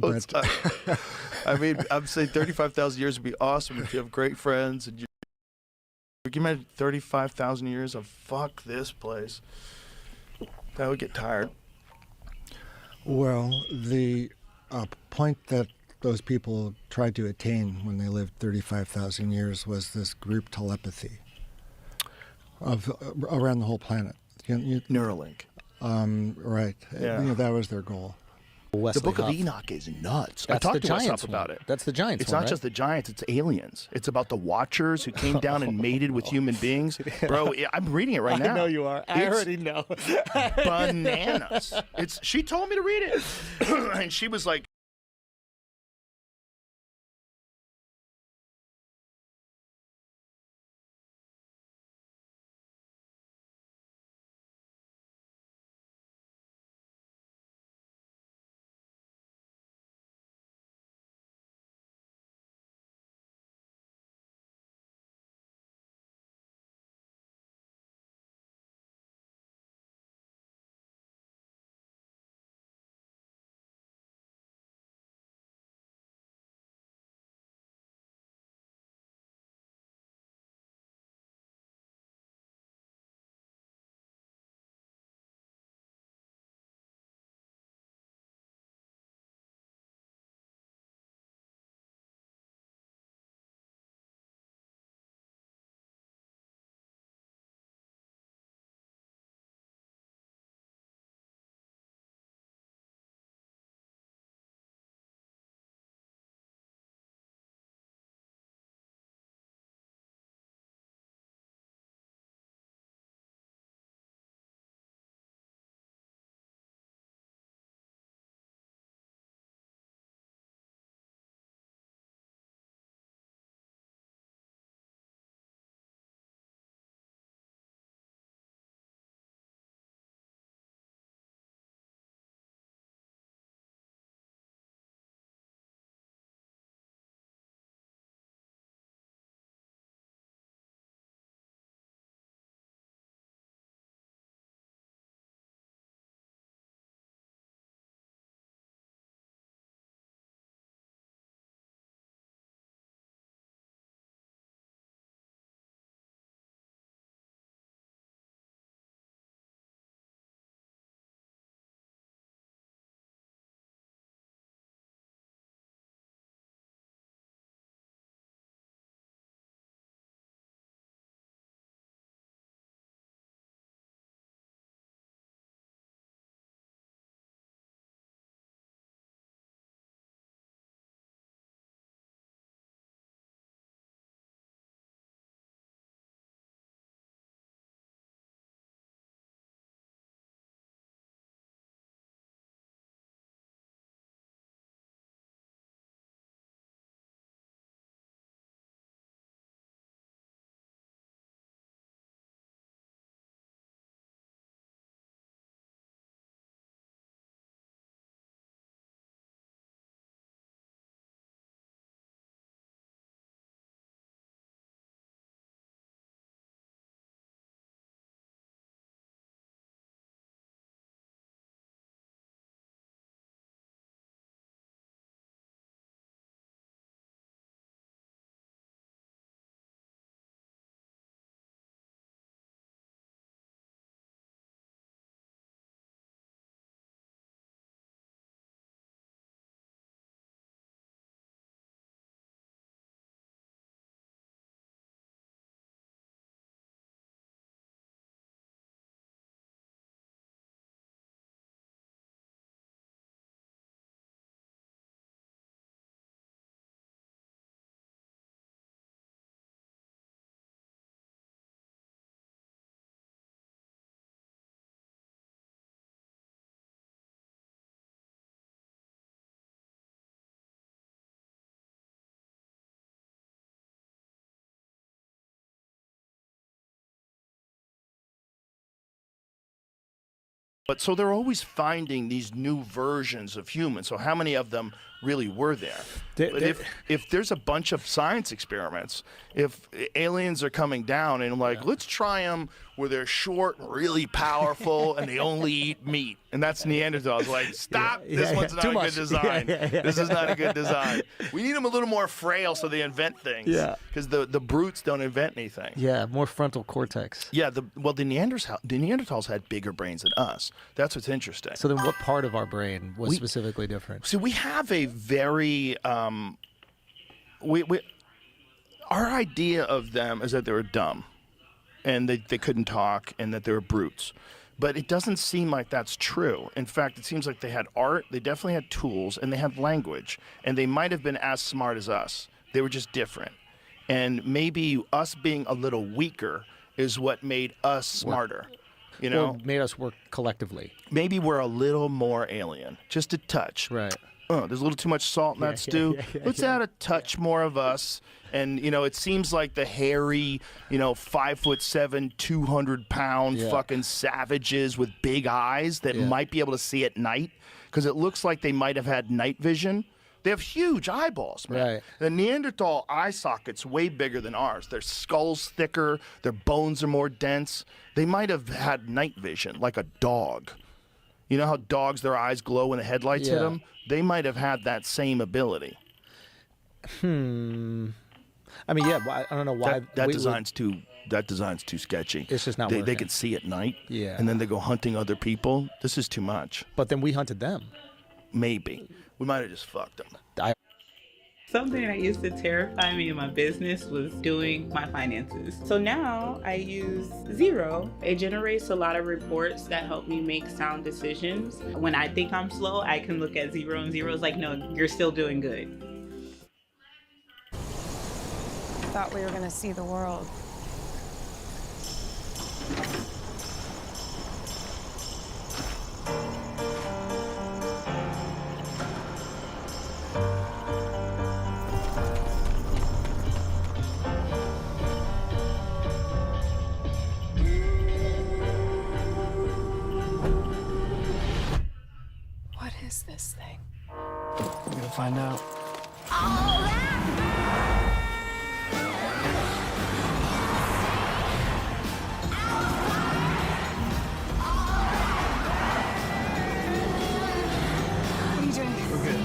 No, it's not. I mean, I'm saying 35,000 years would be awesome if you have great friends and you can imagine 35,000 years of fuck this place. That would get tired. Well, the point that those people tried to attain when they lived 35,000 years was this group telepathy of around the whole planet. Neuralink. Right. Yeah. That was their goal. The Book of Enoch is nuts. I That's talked the to myself Giants about one. it. That's the Giants It's one, not right? just the Giants, it's aliens. It's about the Watchers who came down and mated with human beings. Bro, I'm reading it right now. I know you are. I already know. Bananas. She told me to read it. And she was like, but so they're always finding these new versions of humans. So how many of them really were there. But if there's a bunch of science experiments, if aliens are coming down and like, let's try them where they're short and really powerful and they only eat meat, and that's Neanderthals. Like, stop! This one's not a good design. This is not a good design. We need them a little more frail so they invent things. Yeah. Because the brutes don't invent anything. Yeah, more frontal cortex. Yeah. The Neanderthals had bigger brains than us. That's what's interesting. So then what part of our brain was specifically different? See, we have a very our idea of them is that they were dumb and they couldn't talk and that they were brutes. But it doesn't seem like that's true. In fact, it seems like they had art, they definitely had tools, and they had language. And they might have been as smart as us. They were just different. And maybe us being a little weaker is what made us smarter. You know? Or made us work collectively. Maybe we're a little more alien, just a touch. Right. There's a little too much salt in that stew. Let's add a touch more of us. And, you know, it seems like the hairy, 5'7", 200-pound fucking savages with big eyes that might be able to see at night, because it looks like they might have had night vision. They have huge eyeballs, man. Right. The Neanderthal eye socket's way bigger than ours. Their skull's thicker. Their bones are more dense. They might have had night vision, like a dog. You know how dogs, their eyes glow when the headlights hit them? They might have had that same ability. I mean, yeah, I don't know why. That design's too sketchy. It's just not They working. can see at night, Yeah. and then they go hunting other people. This is too much. But then we hunted them. Maybe. We might have just fucked them. Something that used to terrify me in my business was doing my finances. So now I use Xero. It generates a lot of reports that help me make sound decisions. When I think I'm slow, I can look at Xero, and Xero's like, no, you're still doing good. Thought we were gonna see the world. What is this thing? We're gonna find out. What are you doing? We're good.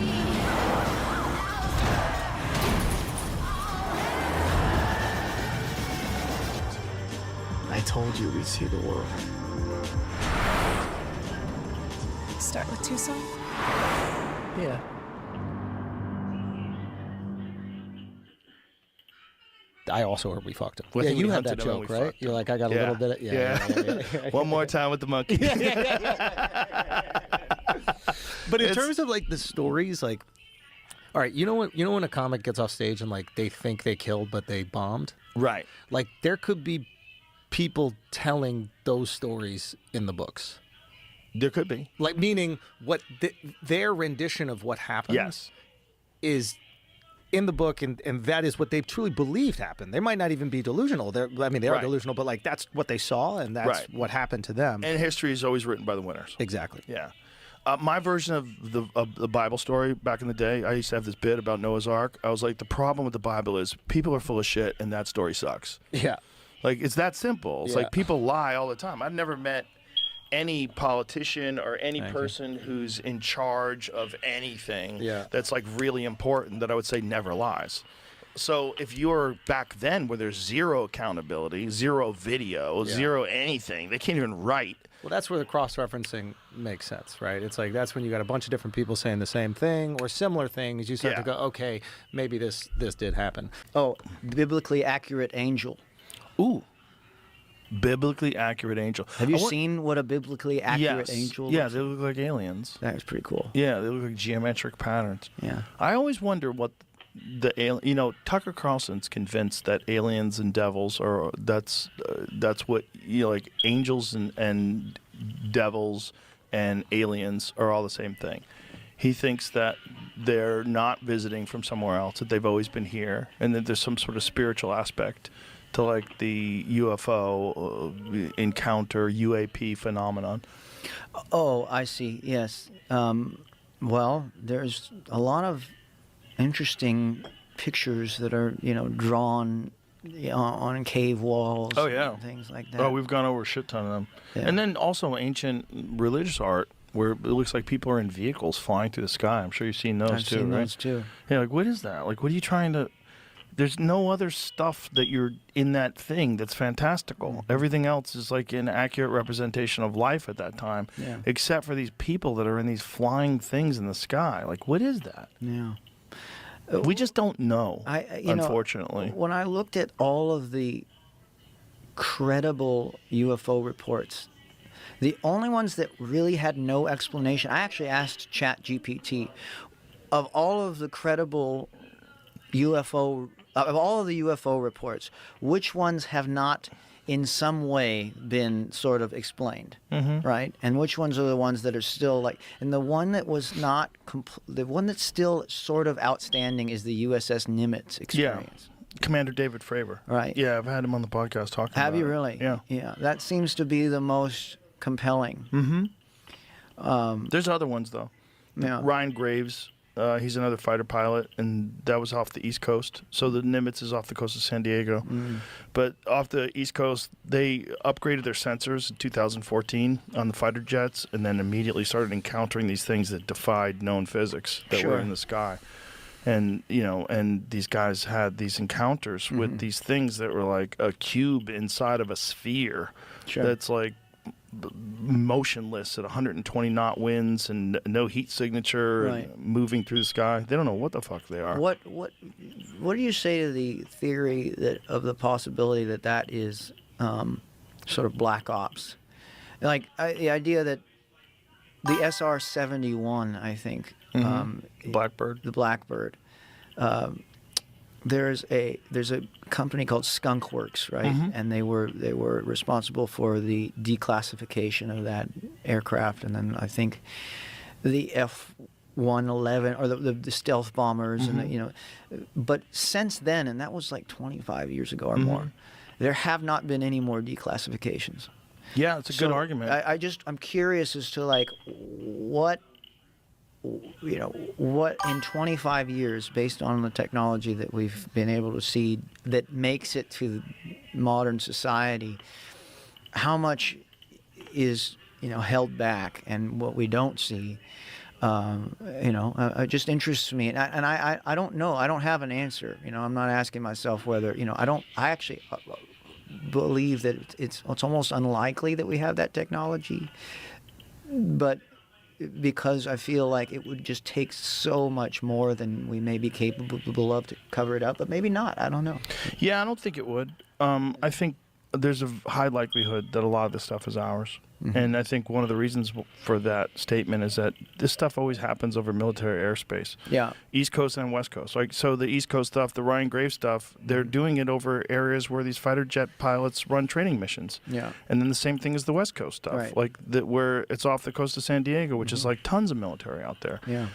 I told you we'd see the world. Start with Tucson? Yeah. I also heard we fucked him. Well, I Yeah, think you we had hunted that them and joke, we right? fucked You're them. like, I got a little bit of... Yeah. One more time with the monkey. But in It's- terms of like the stories, like, all right, you know when a comic gets off stage and like they think they killed but they bombed? Right. Like there could be people telling those stories in the books. There could be. Like meaning what their rendition of what happened Yes. is in the book, and that is what they truly believed happened. They might not even be delusional. They are Right. delusional, but like that's what they saw, and that's Right. what happened to them. And history is always written by the winners. Exactly. Yeah. My version of the Bible story back in the day, I used to have this bit about Noah's Ark. I was like, the problem with the Bible is people are full of shit, and that story sucks. Yeah. Like, it's that simple. It's Yeah. like people lie all the time. I've never met any politician or any person who's in charge of anything that's like really important that I would say never lies. So if you're back then where there's zero accountability, zero video, zero anything, they can't even write. Well, that's where the cross-referencing makes sense, right? It's like that's when you got a bunch of different people saying the same thing or similar things. You start to go, okay, maybe this did happen. Oh, biblically accurate angel. Ooh. Biblically accurate angel. Have you seen what a biblically accurate Yes. angel Yeah, looks they look like aliens. like? That's pretty cool. Yeah, they look like geometric patterns. Yeah. I always wonder what the alien. You know, Tucker Carlson's convinced that aliens and devils are that's what like angels and devils and aliens are all the same thing. He thinks that they're not visiting from somewhere else; that they've always been here, and that there's some sort of spiritual aspect to like the UFO encounter, UAP phenomenon. Oh, I see. Yes. Well, there's a lot of interesting pictures that are, drawn on cave walls. Oh, yeah. And things like that. Oh, we've gone over a shit ton of them. Yeah. And then also ancient religious art where it looks like people are in vehicles flying through the sky. I'm sure you've seen those I've too, seen right? those too. Yeah, like what is that? Like what are you trying to there's no other stuff that you're in that thing that's fantastical. Mm-hmm. Everything else is like an accurate representation of life at that time, Yeah. except for these people that are in these flying things in the sky. Like, what is that? Yeah. We just don't know, You know, unfortunately. when I looked at all of the credible UFO reports, the only ones that really had no explanation, I actually asked ChatGPT, of all of the credible UFO, of all of the UFO reports, which ones have not in some way been sort of explained, right? And which ones are the ones that are still like, and the one that was not, the one that's still sort of outstanding is the USS Nimitz experience. Commander David Fravor. Right. Yeah, I've had him on the podcast talking about Have you it. really? Yeah. Yeah, that seems to be the most compelling. There's other ones, though. Yeah. Ryan Graves, he's another fighter pilot, and that was off the East Coast. So the Nimitz is off the coast of San Diego. But off the East Coast, they upgraded their sensors in 2014 on the fighter jets, and then immediately started encountering these things that defied known physics that were Sure. in the sky. And, and these guys had these encounters with these things that were like a cube inside of a sphere Sure. that's like motionless at 120 knot winds and no heat signature Right. and moving through the sky. They don't know what the fuck they are. What do you say to the theory that of the possibility that that is sort of black ops? Like the idea that the SR-71, I think, Blackbird. the Blackbird. There's a company called Skunk Works, right? And they were responsible for the declassification of that aircraft, and then I think the F-111 or the stealth bombers, and but since then, and that was like 25 years ago or more, there have not been any more declassifications. Yeah, it's a good argument. I'm curious as to like what in 25 years, based on the technology that we've been able to see that makes it to modern society, how much is held back, and what we don't see. It just interests me, and I don't know. I don't have an answer. I'm not asking myself whether I actually believe that it's almost unlikely that we have that technology, but because I feel like it would just take so much more than we may be capable of to cover it up, but maybe not. I don't know. Yeah, I don't think it would. I think there's a high likelihood that a lot of this stuff is ours. And I think one of the reasons for that statement is that this stuff always happens over military airspace. Yeah. East Coast and West Coast. Like, so the East Coast stuff, the Ryan Graves stuff, they're doing it over areas where these fighter jet pilots run training missions. Yeah. And then the same thing as the West Coast stuff, Right. like where it's off the coast of San Diego, which is like tons of military out there. Yeah.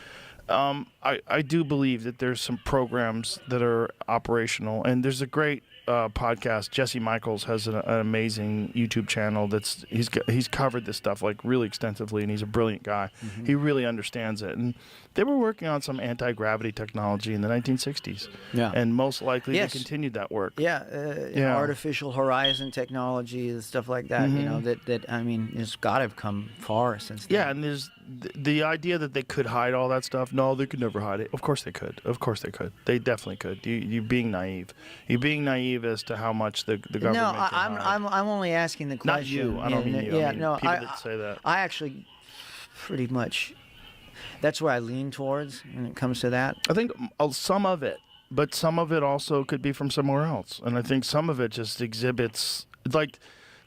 I do believe that there's some programs that are operational, and there's a great podcast. Jesse Michaels has an amazing YouTube channel he's covered this stuff like really extensively, and he's a brilliant guy. He really understands it, and they were working on some anti-gravity technology in the 1960s. Yeah. And most likely Yes. they continued that work. Yeah, Yeah. artificial horizon technology and stuff like that. That I mean, it's got to have come far since then. Yeah, and there's the idea that they could hide all that stuff. No, they could never hide it. Of course they could. Of course they could. They definitely could. You're being naive. You're being naive as to how much the government No, can hide. I'm only asking the Not question. you. I don't mean you. Yeah, I mean no, people that say that. I actually pretty much. That's where I lean towards when it comes to that. I think some of it, but some of it also could be from somewhere else. And I think some of it just exhibits, like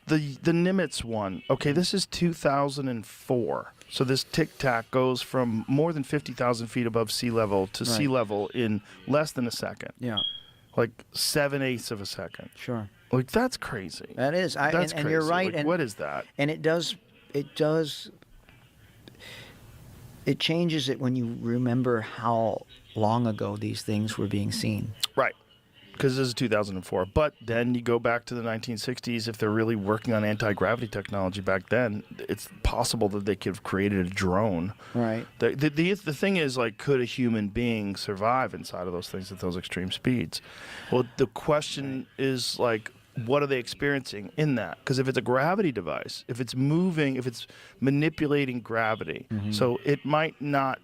the Nimitz one. Okay, this is 2004. So this Tic Tac goes from more than 50,000 feet above sea level to sea Right. level in less than a second. Yeah, Like 7/8 of a second. sure. Like, that's crazy. That is. That's and you're crazy. right. Like, and what is that? And it does. It changes it when you remember how long ago these things were being seen. Right. because this is 2004. But then you go back to the 1960s. If they're really working on anti-gravity technology back then, it's possible that they could have created a drone. Right. The thing is, like, could a human being survive inside of those things at those extreme speeds? Well, the question is, like, what are they experiencing in that? Because if it's a gravity device, if it's moving, if it's manipulating gravity, so it might not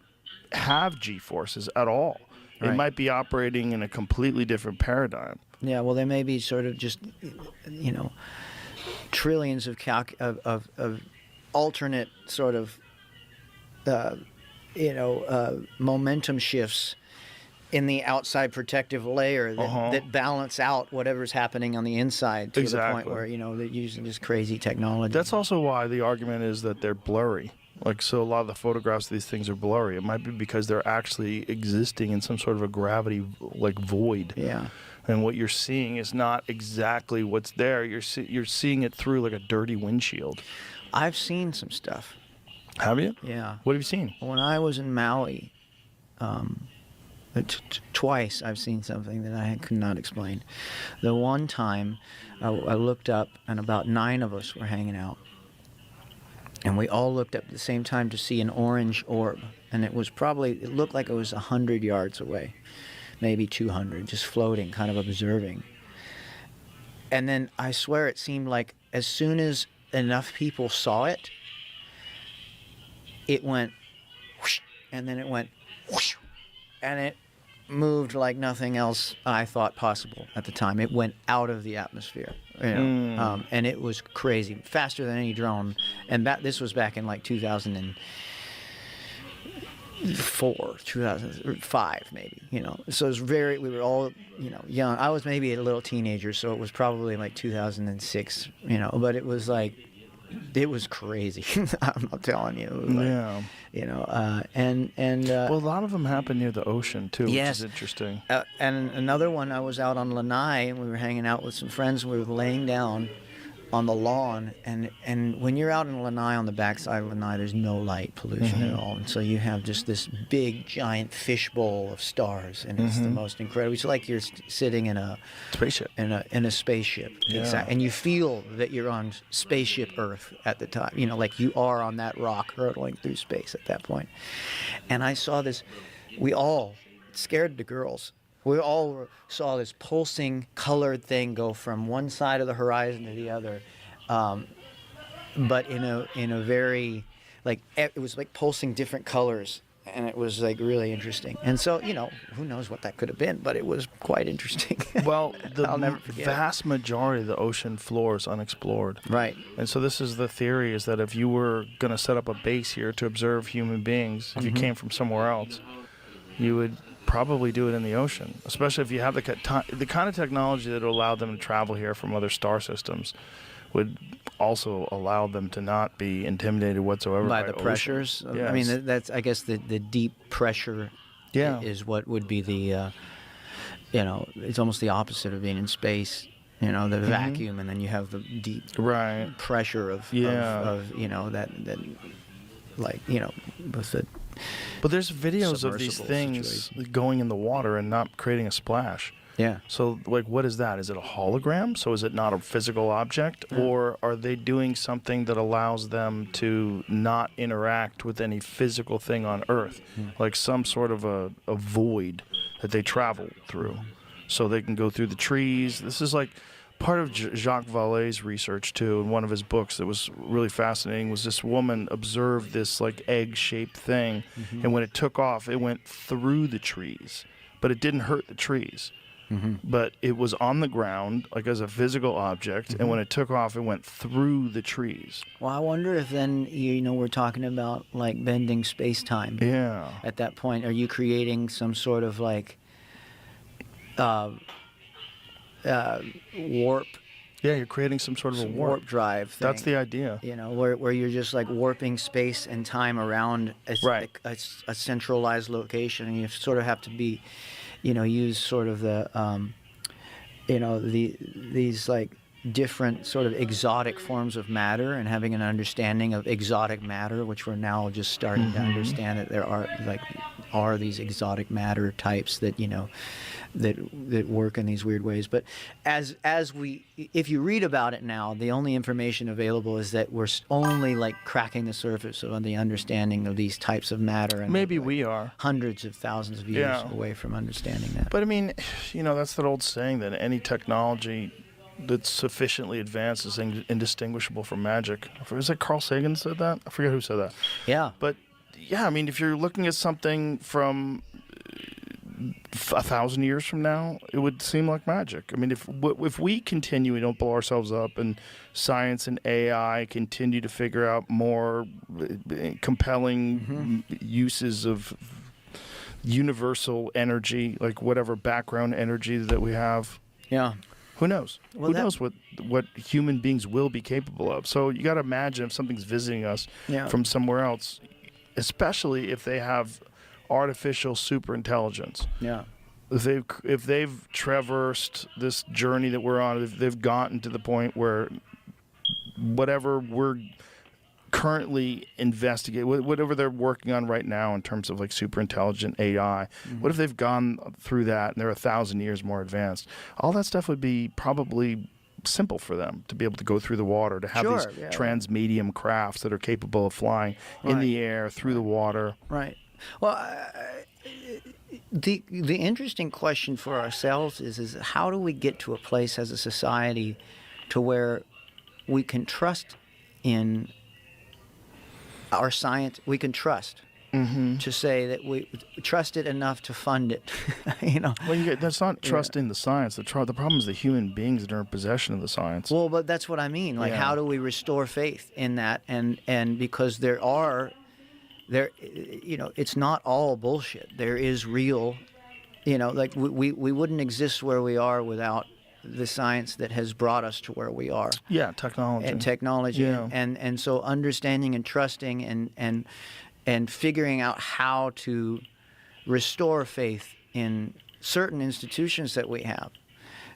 have G-forces at all. It Right. might be operating in a completely different paradigm. Yeah, well, there may be sort of just, trillions of of alternate sort of, momentum shifts in the outside protective layer that balance out whatever's happening on the inside to the Exactly. point where, they're using this crazy technology. That's also why the argument is that they're blurry. Like, so a lot of the photographs of these things are blurry. It might be because they're actually existing in some sort of a gravity, like, void. Yeah. And what you're seeing is not exactly what's there. You're seeing it through, like, a dirty windshield. I've seen some stuff. Have you? Yeah. What have you seen? When I was in Maui, twice I've seen something that I could not explain. The one time I looked up and about 9 of us were hanging out. And we all looked up at the same time to see an orange orb. And it looked like it was 100 yards away, maybe 200, just floating, kind of observing. And then I swear it seemed like as soon as enough people saw it, it went whoosh, and then it went whoosh, and it moved like nothing else I thought possible at the time. It went out of the atmosphere, and it was crazy, faster than any drone. And this was back in like 2004, 2005, maybe. So it was we were all young. I was maybe a little teenager, so it was probably like 2006. But it was like. It was crazy. I'm not telling you. It was like, Yeah. Well, Well, a lot of them happen near the ocean, too, Yes. which is interesting. and another one, I was out on Lanai, and we were hanging out with some friends, and we were laying down on the lawn, and when you're out in Lanai, on the backside of Lanai, there's no light pollution at all, and so you have just this big, giant fishbowl of stars, and it's the most incredible. It's like you're sitting in a Spaceship. in a spaceship, Yeah. and you feel that you're on spaceship Earth at the time. Like you are on that rock hurtling through space at that point. And I saw this. We all scared the girls. We all saw this pulsing colored thing go from one side of the horizon to the other, but in a very it was like pulsing different colors. And it was like really interesting. And so, who knows what that could have been, but it was quite interesting. Well, the I'll never forget it. vast majority of the ocean floor is unexplored. Right. And so this is the theory, is that if you were going to set up a base here to observe human beings, if you came from somewhere else, you would probably do it in the ocean, especially if you have the kind of technology that would allow them to travel here from other star systems would also allow them to not be intimidated whatsoever By the ocean. pressures. Yes. I mean, that's, I guess, the deep pressure Yeah. is what would be the, it's almost the opposite of being in space. The vacuum, and then you have the deep Right. pressure of Yeah. that with the But there's videos of these submersible things going in the water and not creating a splash. yeah. So, like, what is that? Is it a hologram? So is it not a physical object? Or are they doing something that allows them to not interact with any physical thing on Earth? Like some sort of a void that they travel through. So they can go through the trees. This is like part of Jacques Vallée's research, too, in one of his books that was really fascinating, was this woman observed this, like, egg-shaped thing, and when it took off, it went through the trees. But it didn't hurt the trees. But it was on the ground, like as a physical object, and when it took off, it went through the trees. Well, I wonder if then, we're talking about, like, bending space-time. Yeah. At that point, are you creating some sort of, like, warp Yeah, you're creating some sort of a warp. drive thing? That's the idea. Where you're just like warping space and time around Right. a centralized location, and you sort of have to be, use sort of the, these like different sort of exotic forms of matter and having an understanding of exotic matter, which we're now just starting to understand that there are these exotic matter types that that work in these weird ways. But if you read about it now, the only information available is that we're only like cracking the surface of the understanding of these types of matter, and Maybe like we are. hundreds of thousands of years Yeah. away from understanding that. But I mean, that's that old saying that any technology that's sufficiently advanced is indistinguishable from magic. Was it Carl Sagan said that? I forget who said that. Yeah. But yeah, I mean, if you're looking at something from 1,000 years from now, it would seem like magic. I mean, if we continue, we don't blow ourselves up, and science and AI continue to figure out more compelling uses of universal energy, like whatever background energy that we have, Yeah. who knows? Well, Who that- knows what human beings will be capable of? So you got to imagine if something's visiting us Yeah. from somewhere else, especially if they have artificial super intelligence. Yeah. If they've traversed this journey that we're on, if they've gotten to the point where whatever we're currently investigating, whatever they're working on right now in terms of like super intelligent AI, what if they've gone through that and they're 1,000 years more advanced? All that stuff would be probably simple for them to be able to go through the water, to have Sure, these yeah. transmedium crafts that are capable of flying in the air, through the water. Right. Well, the interesting question for ourselves is how do we get to a place as a society to where we can trust in our science? We can trust to say that we trust it enough to fund it. Well, that's not trusting the science. The problem is the human beings that are in possession of the science. Well, but that's what I mean. Like, Yeah. how do we restore faith in that? And because it's not all bullshit. There is real, like we wouldn't exist where we are without the science that has brought us to where we are. Yeah, technology. And technology. Yeah. And so understanding and trusting and figuring out how to restore faith in certain institutions that we have,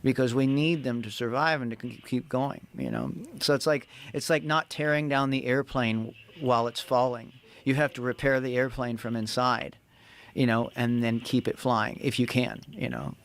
because we need them to survive and to keep going, So it's like not tearing down the airplane while it's falling. You have to repair the airplane from inside, and then keep it flying if you can,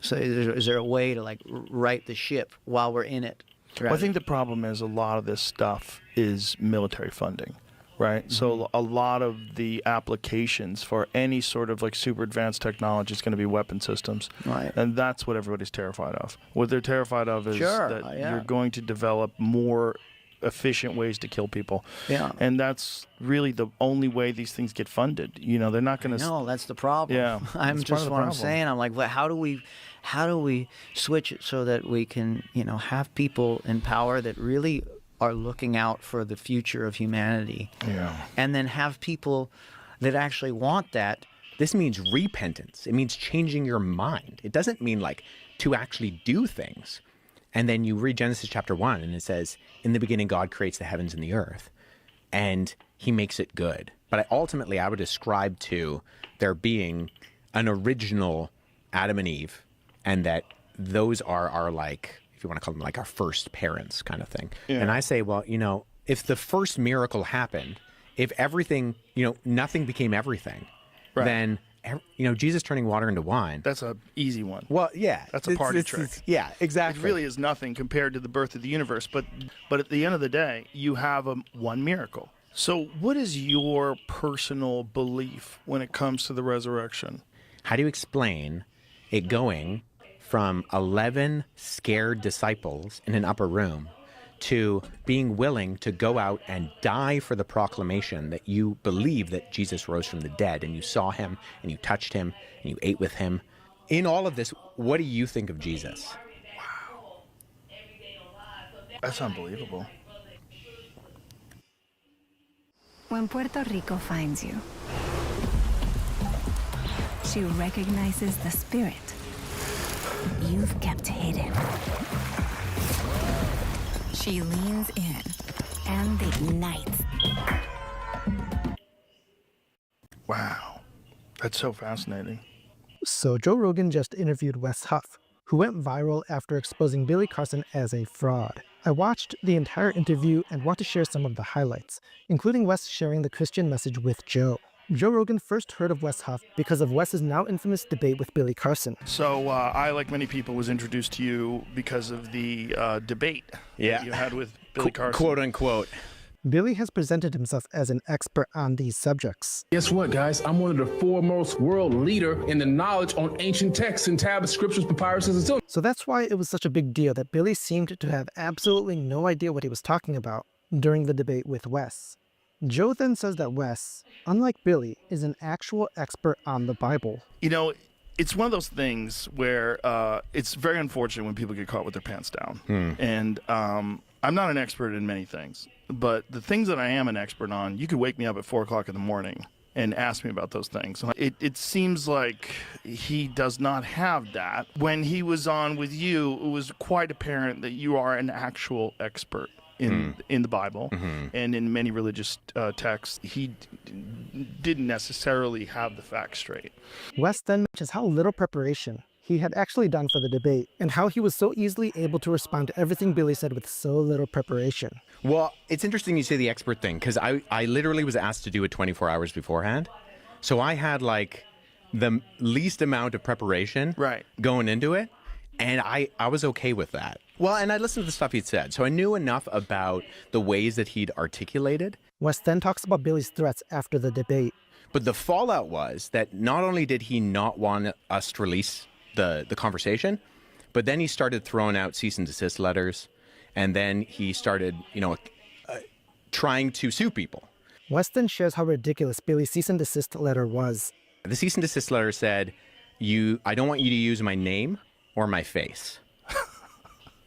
So is there a way to like right the ship while we're in it? Well, I think the problem is a lot of this stuff is military funding, right? So a lot of the applications for any sort of like super advanced technology is going to be weapon systems. Right. And that's what everybody's terrified of. What they're terrified of is Sure, that yeah. you're going to develop more efficient ways to kill people. Yeah. And that's really the only way these things get funded. They're not going to... No, that's the problem. Yeah, I'm that's part just of the what I'm problem. saying. I'm like, well, how do we switch it so that we can, have people in power that really are looking out for the future of humanity, Yeah. and then have people that actually want that. This means repentance. It means changing your mind. It doesn't mean like to actually do things. And then you read Genesis chapter 1 and it says, in the beginning, God creates the heavens and the earth and he makes it good. But ultimately, I would ascribe to there being an original Adam and Eve, and that those are our, like, if you want to call them like our first parents kind of thing. Yeah. And I say, well, if the first miracle happened, if everything, nothing became everything, Right. then, Jesus turning water into wine. That's a easy one. Well, yeah. That's a party trick. Yeah, exactly. It really is nothing compared to the birth of the universe. But at the end of the day, you have one miracle. So what is your personal belief when it comes to the resurrection? How do you explain it going from 11 scared disciples in an upper room to being willing to go out and die for the proclamation that you believe that Jesus rose from the dead, and you saw him and you touched him and you ate with him? In all of this, what do you think of Jesus? That's unbelievable. When Puerto Rico finds you, she recognizes the spirit you've kept hidden. She leans in and ignites. Wow. That's so fascinating. So Joe Rogan just interviewed Wes Huff, who went viral after exposing Billy Carson as a fraud. I watched the entire interview and want to share some of the highlights, including Wes sharing the Christian message with Joe. Joe Rogan first heard of Wes Huff because of Wes's now infamous debate with Billy Carson. So I, like many people, was introduced to you because of the debate that you had with Billy Carson. Quote unquote. Billy has presented himself as an expert on these subjects. Guess what, guys? I'm one of the foremost world leader in the knowledge on ancient texts and tablets, scriptures, papyruses, and so. So that's why it was such a big deal that Billy seemed to have absolutely no idea what he was talking about during the debate with Wes. Joe then says that Wes, unlike Billy, is an actual expert on the Bible. You know, it's one of those things where it's very unfortunate when people get caught with their pants down. And I'm not an expert in many things, but the things that I am an expert on, you could wake me up at 4 o'clock in the morning and ask me about those things. It seems like he does not have that. When he was on with you, it was quite apparent that you are an actual expert in the Bible and in many religious texts. He didn't necessarily have the facts straight. Wes then mentions how little preparation he had actually done for the debate, and how he was so easily able to respond to everything Billy said with so little preparation. Well, it's interesting you say the expert thing, because I literally was asked to do it 24 hours beforehand. So I had like the least amount of preparation going into it, and I was okay with that. Well, and I listened to the stuff he'd said, so I knew enough about the ways that he'd articulated. Wes then talks about Billy's threats after the debate. But the fallout was that not only did he not want us to release the conversation, but then he started throwing out cease and desist letters, and then he started, trying to sue people. Wes then shares how ridiculous Billy's cease and desist letter was. The cease and desist letter said, I don't want you to use my name or my face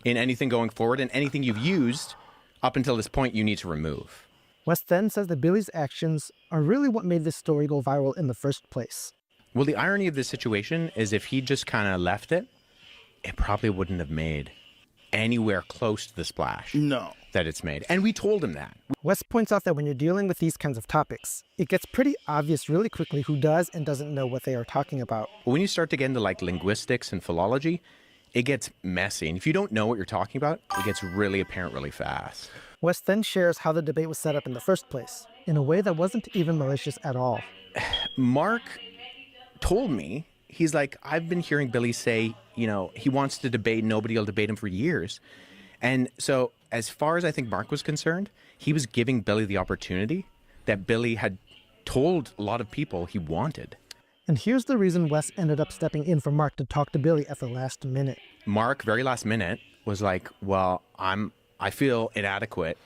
in anything going forward, and anything you've used up until this point you need to remove. Wes then says that Billy's actions are really what made this story go viral in the first place. Well, the irony of this situation is if he just kind of left it, it probably wouldn't have made anywhere close to the splash that it's made. And we told him that. Wes points out that when you're dealing with these kinds of topics, it gets pretty obvious really quickly who does and doesn't know what they are talking about. When you start to get into like linguistics and philology, it gets messy. And if you don't know what you're talking about, it gets really apparent really fast. Wes then shares how the debate was set up in the first place, in a way that wasn't even malicious at all. Mark told me, he's like, I've been hearing Billy say, he wants to debate, nobody will debate him for years. And so as far as I think Mark was concerned, he was giving Billy the opportunity that Billy had told a lot of people he wanted. And here's the reason Wes ended up stepping in for Mark to talk to Billy at the last minute. Mark, very last minute, was like, well, I feel inadequate.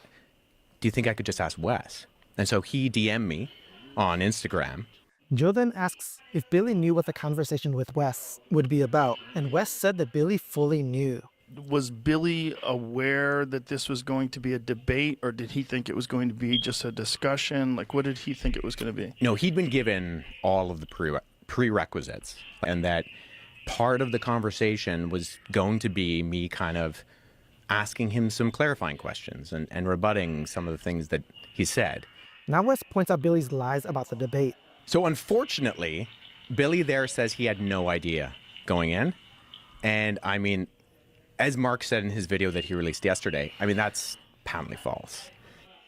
Do you think I could just ask Wes? And so he DM'd me on Instagram. Joe then asks if Billy knew what the conversation with Wes would be about, and Wes said that Billy fully knew. Was Billy aware that this was going to be a debate, or did he think it was going to be just a discussion? Like, what did he think it was going to be? No, he'd been given all of the prerequisites, and that part of the conversation was going to be me kind of asking him some clarifying questions and rebutting some of the things that he said. Now Wes points out Billy's lies about the debate. So unfortunately, Billy there says he had no idea going in. And I mean, as Mark said in his video that he released yesterday, I mean, that's patently false.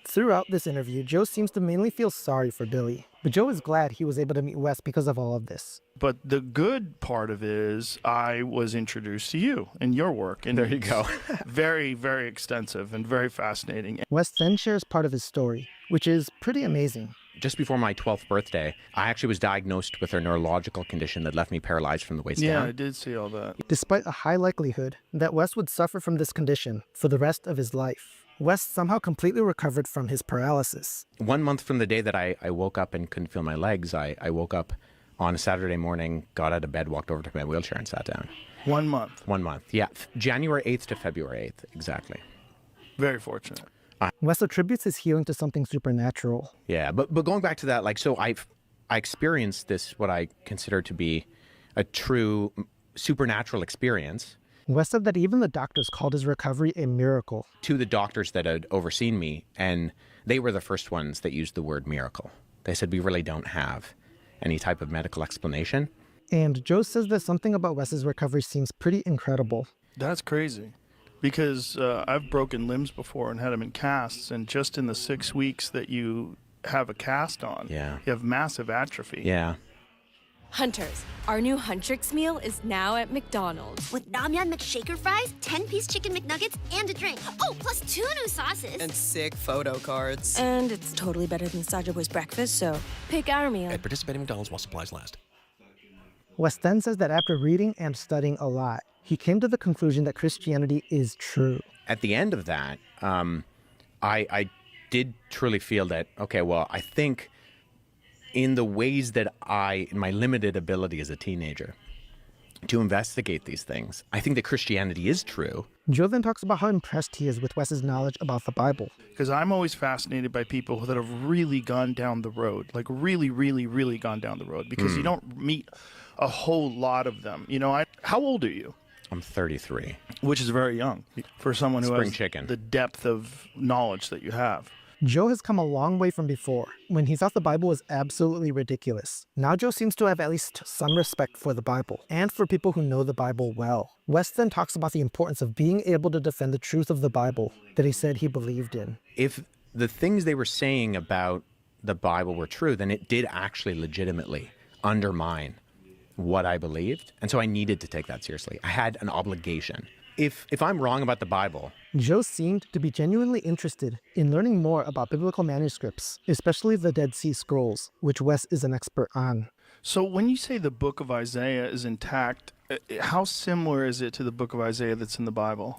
Throughout this interview, Joe seems to mainly feel sorry for Billy, but Joe is glad he was able to meet Wes because of all of this. But the good part of it is I was introduced to you and your work. And there you go. Very, very extensive and very fascinating. Wes then shares part of his story, which is pretty amazing. Just before my 12th birthday, I actually was diagnosed with a neurological condition that left me paralyzed from the waist down. Yeah, I did see all that. Despite a high likelihood that Wes would suffer from this condition for the rest of his life, Wes somehow completely recovered from his paralysis. 1 month from the day that I woke up and couldn't feel my legs, I woke up on a Saturday morning, got out of bed, walked over to my wheelchair and sat down. 1 month? 1 month, yeah. January 8th to February 8th, exactly. Very fortunate. Wes attributes his healing to something supernatural. Yeah, but going back to that, like, so I experienced this, what I consider to be a true supernatural experience. Wes said that even the doctors called his recovery a miracle. To the doctors that had overseen me, and they were the first ones that used the word miracle. They said, we really don't have any type of medical explanation. And Joe says that something about Wes's recovery seems pretty incredible. That's crazy. Because I've broken limbs before and had them in casts, and just in the 6 weeks that you have a cast on, you have massive atrophy. Yeah. Hunters, our new Huntrix meal is now at McDonald's. With Namyan McShaker fries, 10-piece chicken McNuggets, and a drink. Oh, plus 2 new sauces. And sick photo cards. And it's totally better than Saja Boy's breakfast, so pick our meal. At participating McDonald's while supplies last. Wes then says that after reading and studying a lot, he came to the conclusion that Christianity is true. At the end of that, I did truly feel that, okay, well, I think in the ways that in my limited ability as a teenager, to investigate these things, I think that Christianity is true. Joe then talks about how impressed he is with Wes's knowledge about the Bible. Because I'm always fascinated by people that have really gone down the road, like really, really, really gone down the road, because you don't meet a whole lot of them. You know, how old are you? I'm 33. Which is very young for someone who Spring has chicken. the depth of knowledge that you have. Joe has come a long way from before, when he thought the Bible was absolutely ridiculous. Now Joe seems to have at least some respect for the Bible, and for people who know the Bible well. Wes then talks about the importance of being able to defend the truth of the Bible that he said he believed in. If the things they were saying about the Bible were true, then it did actually legitimately undermine what I believed. And so I needed to take that seriously. I had an obligation. If I'm wrong about the Bible... Joe seemed to be genuinely interested in learning more about biblical manuscripts, especially the Dead Sea Scrolls, which Wes is an expert on. So when you say the book of Isaiah is intact, how similar is it to the book of Isaiah that's in the Bible?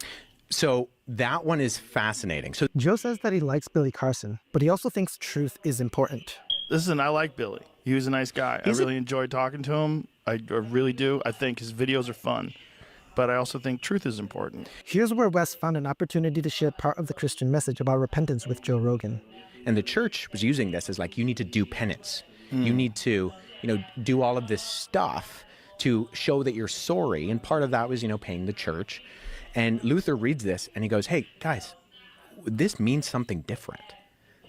So that one is fascinating. So Joe says that he likes Billy Carson, but he also thinks truth is important. Listen, I like Billy. He was a nice guy. I really enjoyed talking to him. I really do. I think his videos are fun. But I also think truth is important. Here's where Wes found an opportunity to share part of the Christian message about repentance with Joe Rogan. And the church was using this as like, you need to do penance. You need to, do all of this stuff to show that you're sorry. And part of that was, paying the church. And Luther reads this and he goes, hey, guys, this means something different.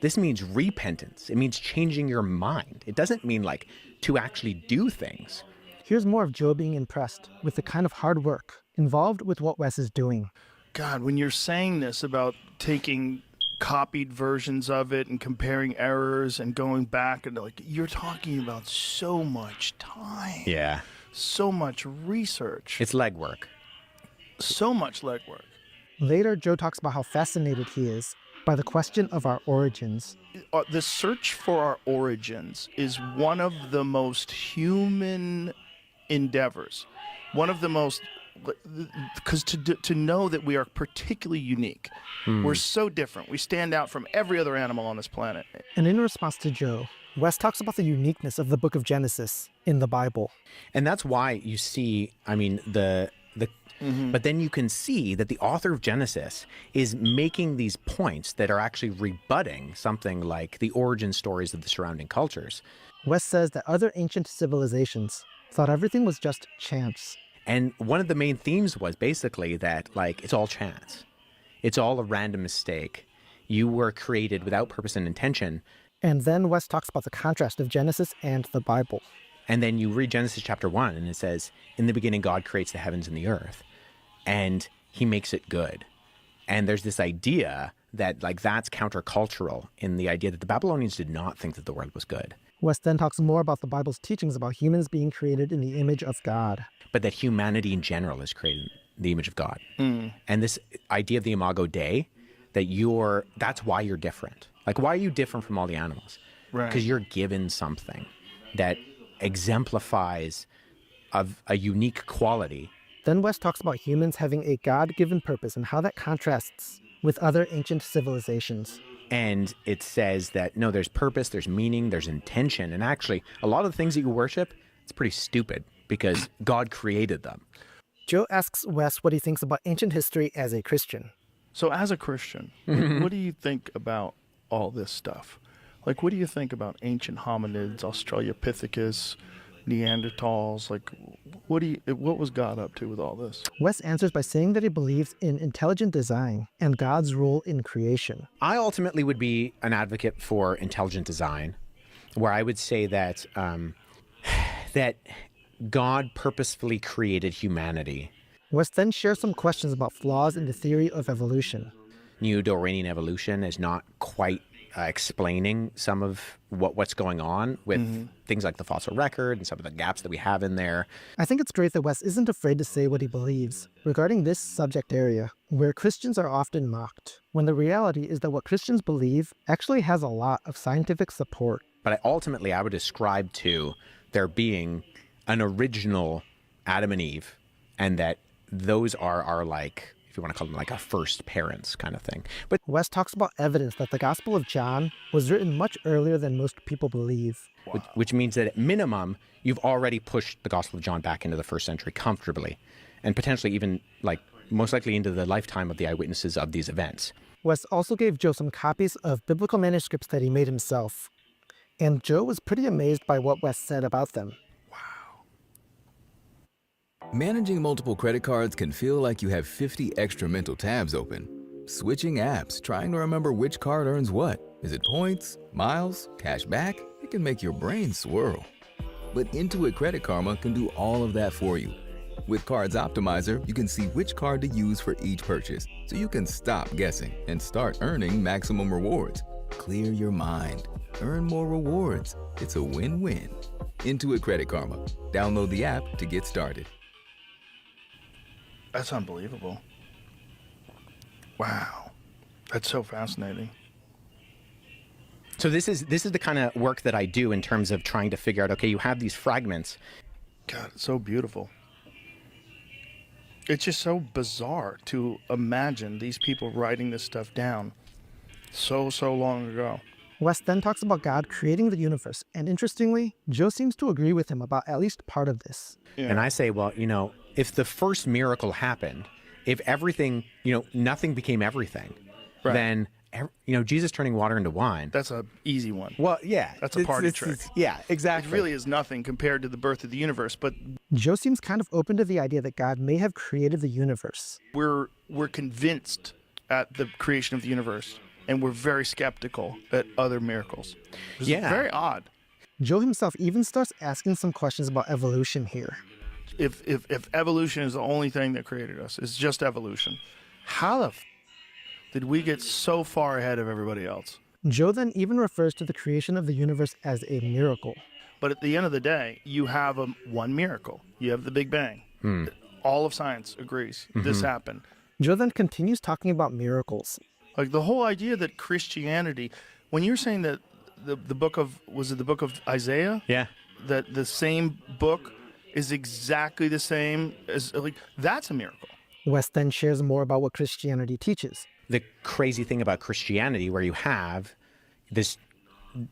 This means repentance. It means changing your mind. It doesn't mean like to actually do things. Here's more of Joe being impressed with the kind of hard work involved with what Wes is doing. God, when you're saying this about taking copied versions of it and comparing errors and going back, and you're talking about so much time. Yeah. So much research. It's legwork. So much legwork. Later, Joe talks about how fascinated he is by the question of our origins. The search for our origins is one of the most human endeavors. One of the most, because to know that we are particularly unique. We're so different. We stand out from every other animal on this planet. And in response to Joe, Wes talks about the uniqueness of the book of Genesis in the Bible. And that's why you see, but then you can see that the author of Genesis is making these points that are actually rebutting something like the origin stories of the surrounding cultures. Wes says that other ancient civilizations thought everything was just chance. And one of the main themes was basically that, it's all chance. It's all a random mistake. You were created without purpose and intention. And then Wes talks about the contrast of Genesis and the Bible. And then you read Genesis chapter 1, and it says, in the beginning, God creates the heavens and the earth, and he makes it good. And there's this idea that, that's countercultural in the idea that the Babylonians did not think that the world was good. Wes then talks more about the Bible's teachings about humans being created in the image of God. But that humanity in general is created in the image of God. And this idea of the Imago Dei, that that's why you're different. Why are you different from all the animals? Right. Because you're given something that exemplifies of a unique quality. Then Wes talks about humans having a God-given purpose and how that contrasts with other ancient civilizations. And it says that, no, there's purpose, there's meaning, there's intention. And actually, a lot of the things that you worship, it's pretty stupid because God created them. Joe asks Wes what he thinks about ancient history as a Christian. So as a Christian, what do you think about all this stuff? What do you think about ancient hominids, Australopithecus, Neanderthals? What was God up to with all this? Wes answers by saying that he believes in intelligent design and God's role in creation. I ultimately would be an advocate for intelligent design, where I would say that that God purposefully created humanity. Wes then shares some questions about flaws in the theory of evolution. Neo-Darwinian evolution is not quite explaining some of what's going on with things like the fossil record and some of the gaps that we have in there. I think it's great that Wes isn't afraid to say what he believes regarding this subject area, where Christians are often mocked, when the reality is that what Christians believe actually has a lot of scientific support. But ultimately, I would ascribe to there being an original Adam and Eve, and that those are our, like, if you want to call them like our first parents kind of thing. But Wes talks about evidence that the Gospel of John was written much earlier than most people believe. Which means that at minimum, you've already pushed the Gospel of John back into the first century comfortably, and potentially even, like, most likely into the lifetime of the eyewitnesses of these events. Wes also gave Joe some copies of biblical manuscripts that he made himself, and Joe was pretty amazed by what Wes said about them. Managing multiple credit cards can feel like you have 50 extra mental tabs open. Switching apps, trying to remember which card earns what. Is it points, miles, cash back? It can make your brain swirl. But Intuit Credit Karma can do all of that for you. With Cards Optimizer, you can see which card to use for each purchase, so you can stop guessing and start earning maximum rewards. Clear your mind. Earn more rewards. It's a win-win. Intuit Credit Karma. Download the app to get started. That's unbelievable. Wow. That's so fascinating. So this is the kind of work that I do in terms of trying to figure out, okay, you have these fragments. God, it's so beautiful. It's just so bizarre to imagine these people writing this stuff down so long ago. Wes then talks about God creating the universe, and interestingly, Joe seems to agree with him about at least part of this. Yeah. And I say, well, if the first miracle happened, if everything, nothing became everything, right, then, Jesus turning water into wine. That's an easy one. Well, yeah. That's a party trick. Yeah, exactly. It really is nothing compared to the birth of the universe, but Joe seems kind of open to the idea that God may have created the universe. we're convinced at the creation of the universe, and we're very skeptical at other miracles. It's very odd. Joe himself even starts asking some questions about evolution here. If evolution is the only thing that created us, it's just evolution, how the did we get so far ahead of everybody else? Joe then even refers to the creation of the universe as a miracle. But at the end of the day, you have one miracle. You have the Big Bang. All of science agrees this happened. Joe then continues talking about miracles. Like the whole idea that Christianity, when you're saying that the book of, was it the book of Isaiah? Yeah. That the same book is exactly the same as, like, that's a miracle. Wes then shares more about what Christianity teaches. The crazy thing about Christianity, where you have this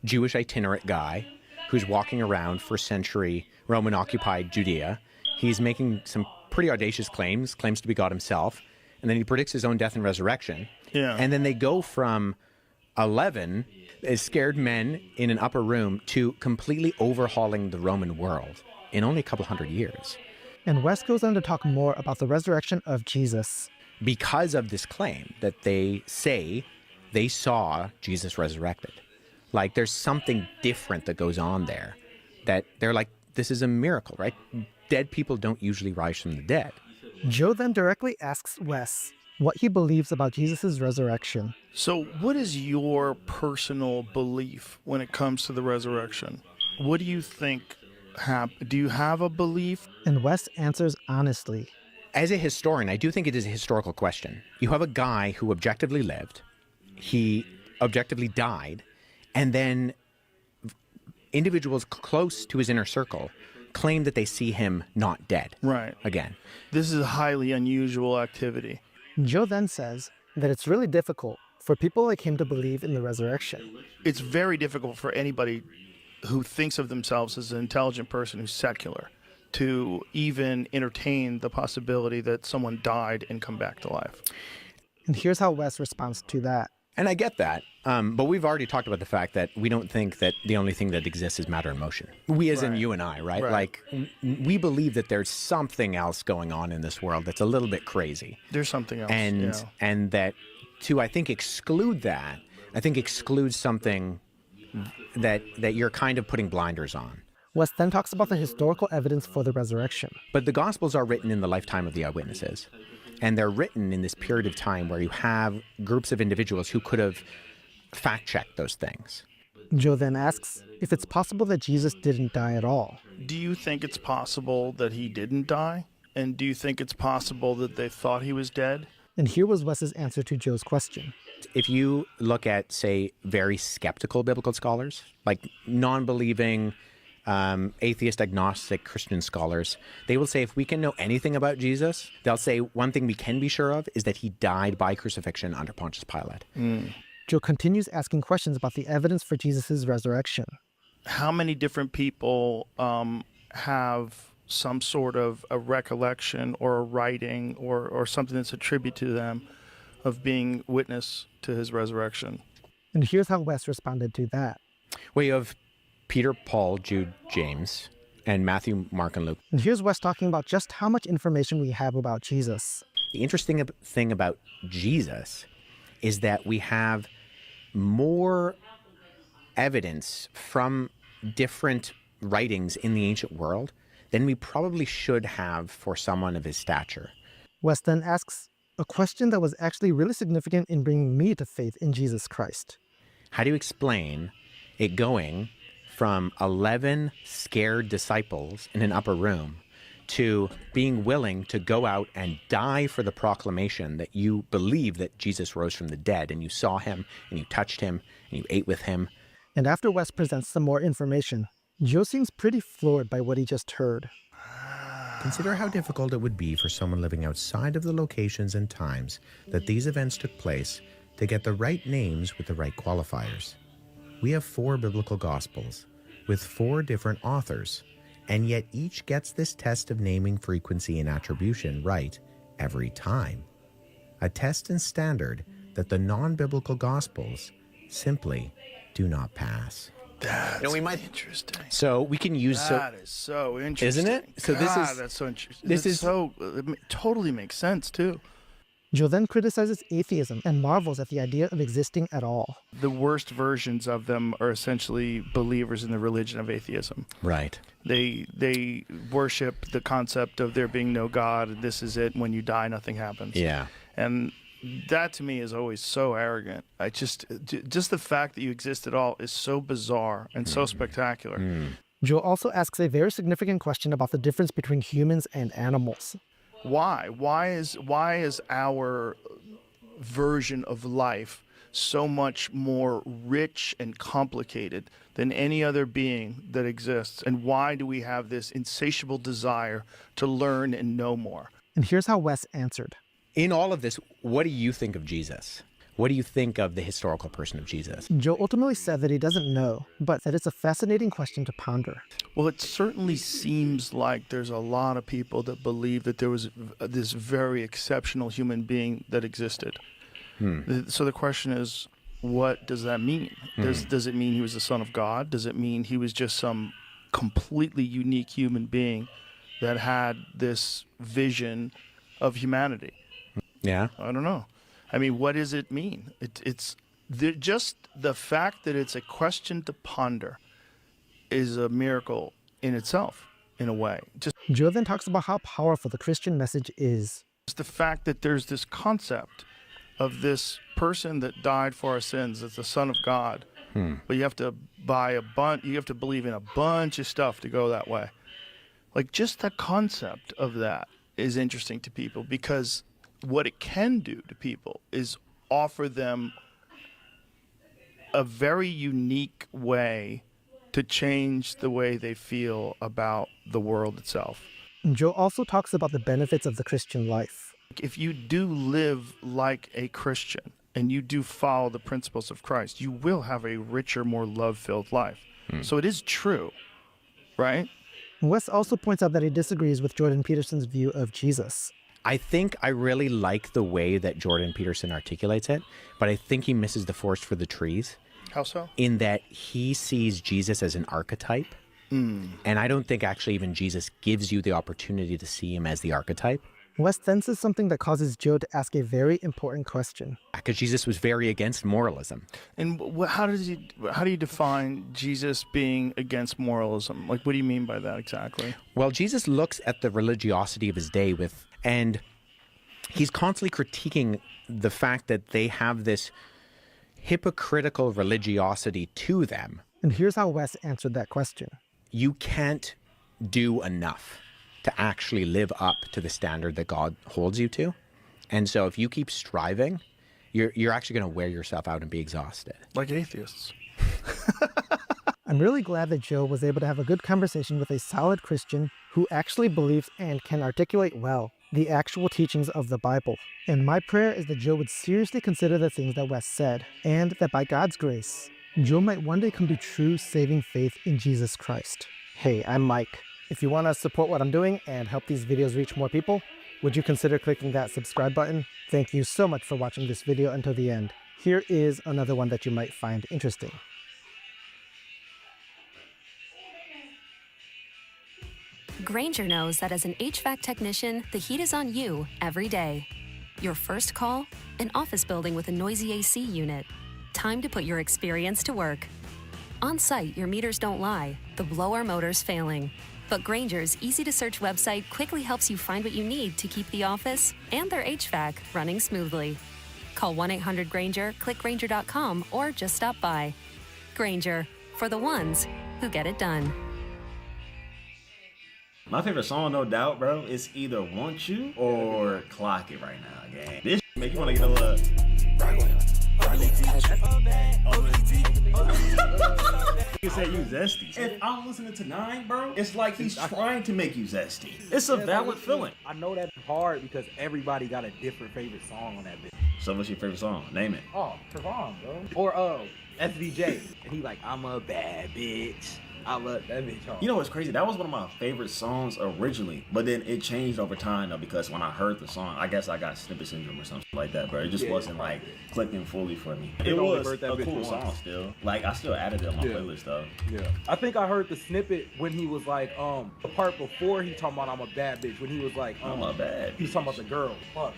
Jewish itinerant guy who's walking around first century Roman-occupied Judea. He's making some pretty audacious claims to be God himself, and then he predicts his own death and resurrection. Yeah. And then they go from 11 as scared men in an upper room to completely overhauling the Roman world in only a couple hundred years. And Wes goes on to talk more about the resurrection of Jesus. Because of this claim that they say they saw Jesus resurrected. Like, there's something different that goes on there, that they're like, this is a miracle, right? Dead people don't usually rise from the dead. Joe then directly asks Wes what he believes about Jesus' resurrection. So what is your personal belief when it comes to the resurrection? What do you think happened? Do you have a belief? And Wes answers honestly. As a historian, I do think it is a historical question. You have a guy who objectively lived, he objectively died, and then individuals close to his inner circle claim that they see him not dead. Right. Again. This is a highly unusual activity. Joe then says that it's really difficult for people like him to believe in the resurrection. It's very difficult for anybody who thinks of themselves as an intelligent person who's secular to even entertain the possibility that someone died and come back to life. And here's how Wes responds to that. And I get that, but we've already talked about the fact that we don't think that the only thing that exists is matter and motion. We as in you and I, right? Like, we believe that there's something else going on in this world that's a little bit crazy. There's something else, and that to, I think, exclude that, I think excludes something that you're kind of putting blinders on. Wes then talks about the historical evidence for the resurrection. But the Gospels are written in the lifetime of the eyewitnesses. And they're written in this period of time where you have groups of individuals who could have fact-checked those things. Joe then asks if it's possible that Jesus didn't die at all. Do you think it's possible that he didn't die? And do you think it's possible that they thought he was dead? And here was Wes's answer to Joe's question. If you look at, say, very skeptical biblical scholars, like non-believing, atheist, agnostic, Christian scholars, they will say if we can know anything about Jesus, they'll say one thing we can be sure of is that he died by crucifixion under Pontius Pilate. Joe continues asking questions about the evidence for Jesus' resurrection. How many different people have some sort of a recollection or a writing or something that's attributed to them of being witness to his resurrection? And here's how Wes responded to that. Well, you have Peter, Paul, Jude, James, and Matthew, Mark, and Luke. And here's Wes talking about just how much information we have about Jesus. The interesting thing about Jesus is that we have more evidence from different writings in the ancient world than we probably should have for someone of his stature. Wes then asks a question that was actually really significant in bringing me to faith in Jesus Christ. How do you explain it going from 11 scared disciples in an upper room to being willing to go out and die for the proclamation that you believe that Jesus rose from the dead, and you saw him, and you touched him, and you ate with him? And after Wes presents some more information, Joe seems pretty floored by what he just heard. Consider how difficult it would be for someone living outside of the locations and times that these events took place to get the right names with the right qualifiers. We have 4 biblical gospels with 4 different authors, and yet each gets this test of naming frequency and attribution right every time. A test and standard that the non-biblical gospels simply do not pass. That's we might interesting. So we can use that is so interesting, isn't it? So God, that's so interesting. This is so it totally makes sense too. Joe then criticizes atheism and marvels at the idea of existing at all. The worst versions of them are essentially believers in the religion of atheism. Right. They worship the concept of there being no God, and this is it. When you die, nothing happens. Yeah. And that to me is always so arrogant. I just the fact that you exist at all is so bizarre and so spectacular. Joe also asks a very significant question about the difference between humans and animals. Why? Why is our version of life so much more rich and complicated than any other being that exists? And why do we have this insatiable desire to learn and know more? And here's how Wes answered. In all of this, what do you think of Jesus? What do you think of the historical person of Jesus? Joe ultimately said that he doesn't know, but that it's a fascinating question to ponder. Well, it certainly seems like there's a lot of people that believe that there was this very exceptional human being that existed. So the question is, what does that mean? Does it mean he was the Son of God? Does it mean he was just some completely unique human being that had this vision of humanity? Yeah. I don't know. I mean, what does it mean? It's just the fact that it's a question to ponder is a miracle in itself, in a way. Joe then talks about how powerful the Christian message is. It's the fact that there's this concept of this person that died for our sins, that's the Son of God. But you have to you have to believe in a bunch of stuff to go that way. Like, just the concept of that is interesting to people, because what it can do to people is offer them a very unique way to change the way they feel about the world itself. Joe also talks about the benefits of the Christian life. If you do live like a Christian and you do follow the principles of Christ, you will have a richer, more love-filled life. So it is true, right? Wes also points out that he disagrees with Jordan Peterson's view of Jesus. I think I really like the way that Jordan Peterson articulates it, but I think he misses the forest for the trees. How so? In that he sees Jesus as an archetype. And I don't think actually even Jesus gives you the opportunity to see him as the archetype. Wes then says something that causes Joe to ask a very important question. Because Jesus was very against moralism. And how do you define Jesus being against moralism? Like, what do you mean by that exactly? Well, Jesus looks at the religiosity of his day and he's constantly critiquing the fact that they have this hypocritical religiosity to them. And here's how Wes answered that question. You can't do enough to actually live up to the standard that God holds you to. And so if you keep striving, you're actually going to wear yourself out and be exhausted. Like atheists. I'm really glad that Joe was able to have a good conversation with a solid Christian who actually believes and can articulate well the actual teachings of the Bible. And my prayer is that Joe would seriously consider the things that Wes said, and that by God's grace, Joe might one day come to true saving faith in Jesus Christ. Hey, I'm Mike. If you want to support what I'm doing and help these videos reach more people, would you consider clicking that subscribe button? Thank you so much for watching this video until the end. Here is another one that you might find interesting. Grainger knows that as an HVAC technician, the heat is on you every day. Your first call? An office building with a noisy AC unit. Time to put your experience to work. On site, your meters don't lie. The blower motor's failing. But Grainger's easy-to-search website quickly helps you find what you need to keep the office and their HVAC running smoothly. Call 1-800-GRAINGER, click Grainger.com, or just stop by. Grainger, for the ones who get it done. My favorite song, no doubt, bro, is either Want You or Clock It right now, gang. This make you want to get a little... He said you zesty. If I'm listening to 9, bro, it's like he's trying to make you zesty. It's a valid feeling. I know that's hard because everybody got a different favorite song on that bitch. So what's your favorite song? Name it. Oh, Trevon, bro. Or SVJ. And he like, I'm a bad bitch. I love that bitch. You know what's crazy? That was one of my favorite songs originally, but then it changed over time though, because when I heard the song, I guess I got snippet syndrome or something like that, bro. It just wasn't like clicking fully for me. It was a cool song still. Like I still added it on my playlist though. Yeah. I think I heard the snippet when he was like, the part before he talking about I'm a bad bitch, when he was like, I'm a bad. He was talking about the girl. Fuck.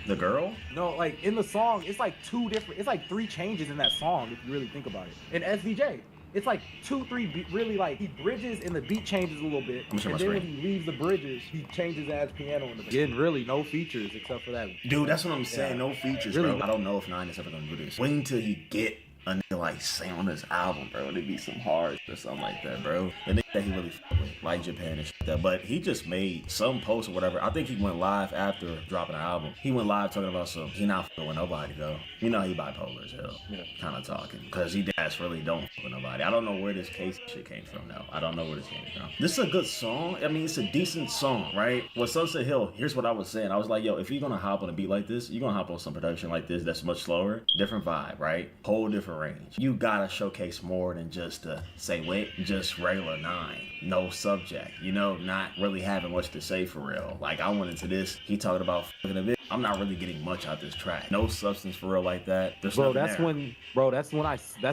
The girl? No, like in the song, it's like it's like 3 changes in that song if you really think about it. In SVJ. It's like 2, 3 really like he bridges and the beat changes a little bit, and then when he leaves the bridges, he changes as piano in the beat. Getting really no features except for that. Dude, that's what I'm saying. No features, really, bro. I don't know if 9 is ever gonna do this. Wait until he get a nigga like sing on this album, bro. It'd be some hard or something like that, bro. The nigga that he really fuck with, like Japan and shit. But he just made some post or whatever. I think he went live after dropping an album. He went live talking about some. He not fucking with nobody though. You know he bipolar as hell. Yeah. Kind of talking because he ass really don't fuck with nobody. I don't know where this case shit came from though. I don't know where this came from. This is a good song. I mean, it's a decent song, right? Well, Sunset Hill. Here's what I was saying. I was like, yo, if you're gonna hop on a beat like this, you're gonna hop on some production like this that's much slower, different vibe, right? Whole different range. You gotta showcase more than just say wait, just regular 9. No subject, you know, not really having much to say for real. Like I went into this, he talking about fucking a bit. I'm not really getting much out this track. No substance for real like that. There's that's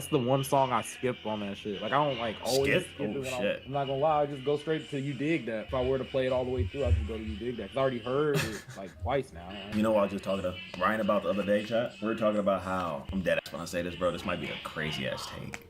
the one song I skipped on that shit. Like I don't like always skip it shit. I'm not gonna lie, I just go straight to You Dig That. If I were to play it all the way through, I just go to You Dig That. Cause I already heard it like twice now. You know what I was just talking to Ryan about the other day, chat? We were talking about how I'm dead ass when I say this, bro. This might be a crazy ass take.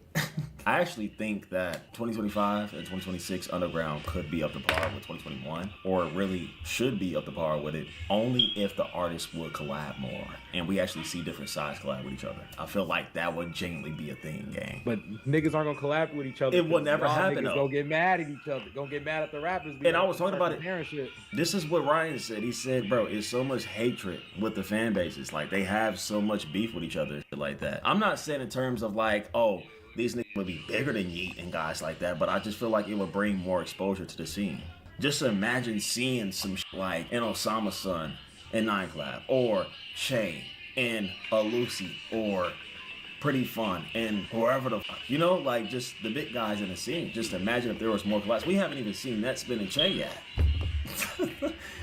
I actually think that 2025 and 2026 Underground could be up to par with 2021, or really should be up to par with it, only if the artists would collab more and we actually see different sides collab with each other. I feel like that would genuinely be a thing, gang. But niggas aren't gonna collab with each other. It will never happen though. Gonna get mad at each other. Gonna get mad at the rappers. And I was talking about it. Shit. This is what Ryan said. He said, bro, it's so much hatred with the fan bases. Like they have so much beef with each other, shit like that. I'm not saying in terms of like, oh, these niggas would be bigger than Yeet and guys like that, but I just feel like it would bring more exposure to the scene. Just imagine seeing some shit like an Osama Son and 9 Collab, or Che and Lucy, or Pretty Fun and whoever the fuck, you know, like just the big guys in the scene. Just imagine if there was more collabs. We haven't even seen Netspin and Che yet.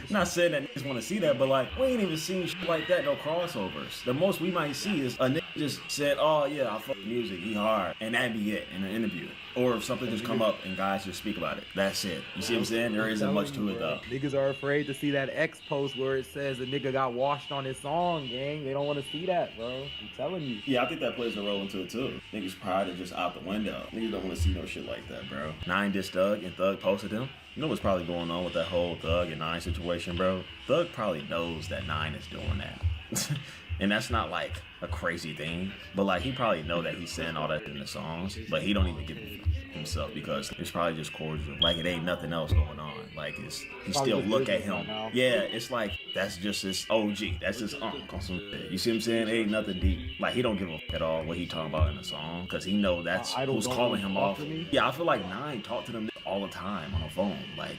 Not saying that niggas want to see that, but like, we ain't even seen shit like that, no crossovers. The most we might see is a nigga just said, oh yeah, I fuck music, he hard, and that'd be it in an interview. Or if something just come up and guys just speak about it. That's it. You see what I'm saying? There isn't much to it though. Niggas are afraid to see that X post where it says the nigga got washed on his song, gang. They don't want to see that, bro. I'm telling you. Yeah, I think that plays a role into it too. Niggas pride is just out the window. Niggas don't want to see no shit like that, bro. 9 dissed Thug and Thug posted him. You know what's probably going on with that whole Thug and 9 situation, bro? Thug probably knows that 9 is doing that. And that's not like a crazy thing, but like he probably know that he's saying all that in the songs, but he don't even give it himself because it's probably just cordial. Like it ain't nothing else going on. Like he still look at him. Yeah, it's like that's just his OG. That's his uncle on some shit. You see what I'm saying? It ain't nothing deep. Like he don't give a fuck at all what he talking about in the song because he know that's who's calling him off. Yeah, I feel like 9 talk to them all the time on the phone. Like.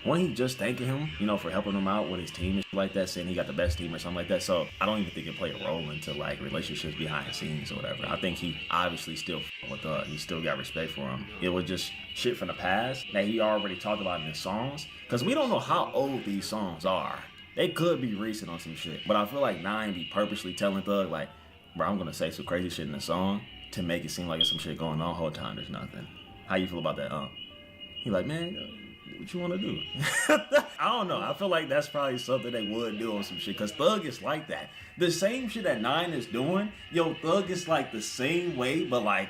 Wasn't he just thanking him, you know, for helping him out with his team and shit like that, saying he got the best team or something like that? So I don't even think it played a role into like relationships behind the scenes or whatever. I think he obviously still with he still got respect for him. It was just shit from the past that he already talked about in his songs. Cause we don't know how old these songs are. They could be recent on some shit. But I feel like 9 be purposely telling Thug like, bro, I'm gonna say some crazy shit in the song to make it seem like there's some shit going on the whole time. There's nothing. How you feel about that? He like, man, what you want to do? I don't know. I feel like that's probably something they would do on some shit because Thug is like that. The same shit that 9 is doing, yo, Thug is like the same way, but like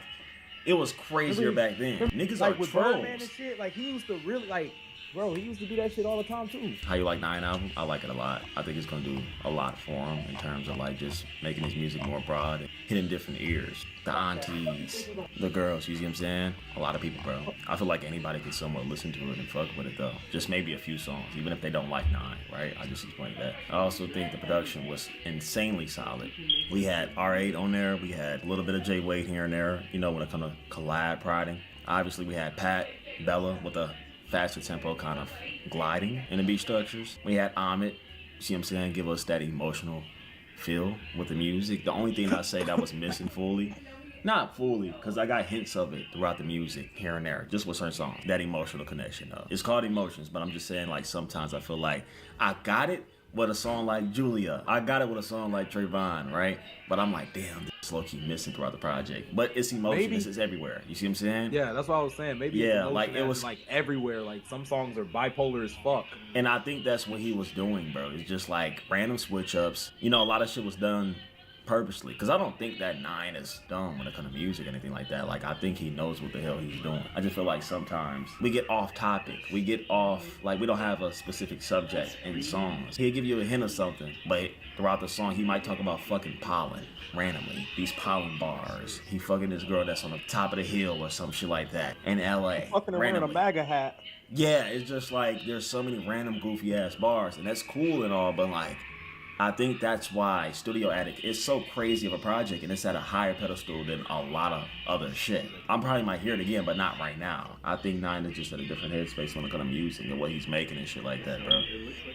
it was crazier back then. Niggas like are with trolls. Birdman and shit, like he used to really like, bro, he used to do that shit all the time too. How you like 9 album? I like it a lot. I think it's gonna do a lot for him in terms of like just making his music more broad and hitting different ears. The aunties, the girls, you see what I'm saying? A lot of people, bro. I feel like anybody can somewhat listen to it and fuck with it though. Just maybe a few songs, even if they don't like 9, right? I just explained that. I also think the production was insanely solid. We had R8 on there. We had a little bit of Jay Wade here and there, you know, when it comes to collab priding. Obviously, we had Pat, Bella with a faster tempo kind of gliding in the beat structures. We had Ahmed, see what I'm saying, give us that emotional feel with the music. The only thing I say that was missing fully, not fully, because I got hints of it throughout the music here and there, just with certain songs, that emotional connection though. It's called Emotions, but I'm just saying like sometimes I feel like I got it with a song like Julia. I got it with a song like Trayvon, right? But I'm like, damn, this is low-key missing throughout the project. But it's emotion, it's everywhere. You see what I'm saying? Yeah, that's what I was saying. Maybe yeah, it's like it was like everywhere. Like some songs are bipolar as fuck. And I think that's what he was doing, bro. It's just like random switch-ups. You know, a lot of shit was done purposely, because I don't think that 9 is dumb when it comes to music or anything like that. Like I think he knows what the hell he's doing. I just feel like sometimes we get off topic, we get off, like we don't have a specific subject in songs. He'll give you a hint of something, but throughout the song he might talk about fucking pollen randomly, these pollen bars. He fucking this girl that's on the top of the hill or some shit like that in LA Fucking wearing a MAGA hat. Yeah, it's just like there's so many random goofy ass bars, and that's cool and all, but like I think that's why Studio Attic is so crazy of a project and it's at a higher pedestal than a lot of other shit. I probably might hear it again, but not right now. I think 9 is just at a different headspace when it comes to music and what he's making and shit like that, bro.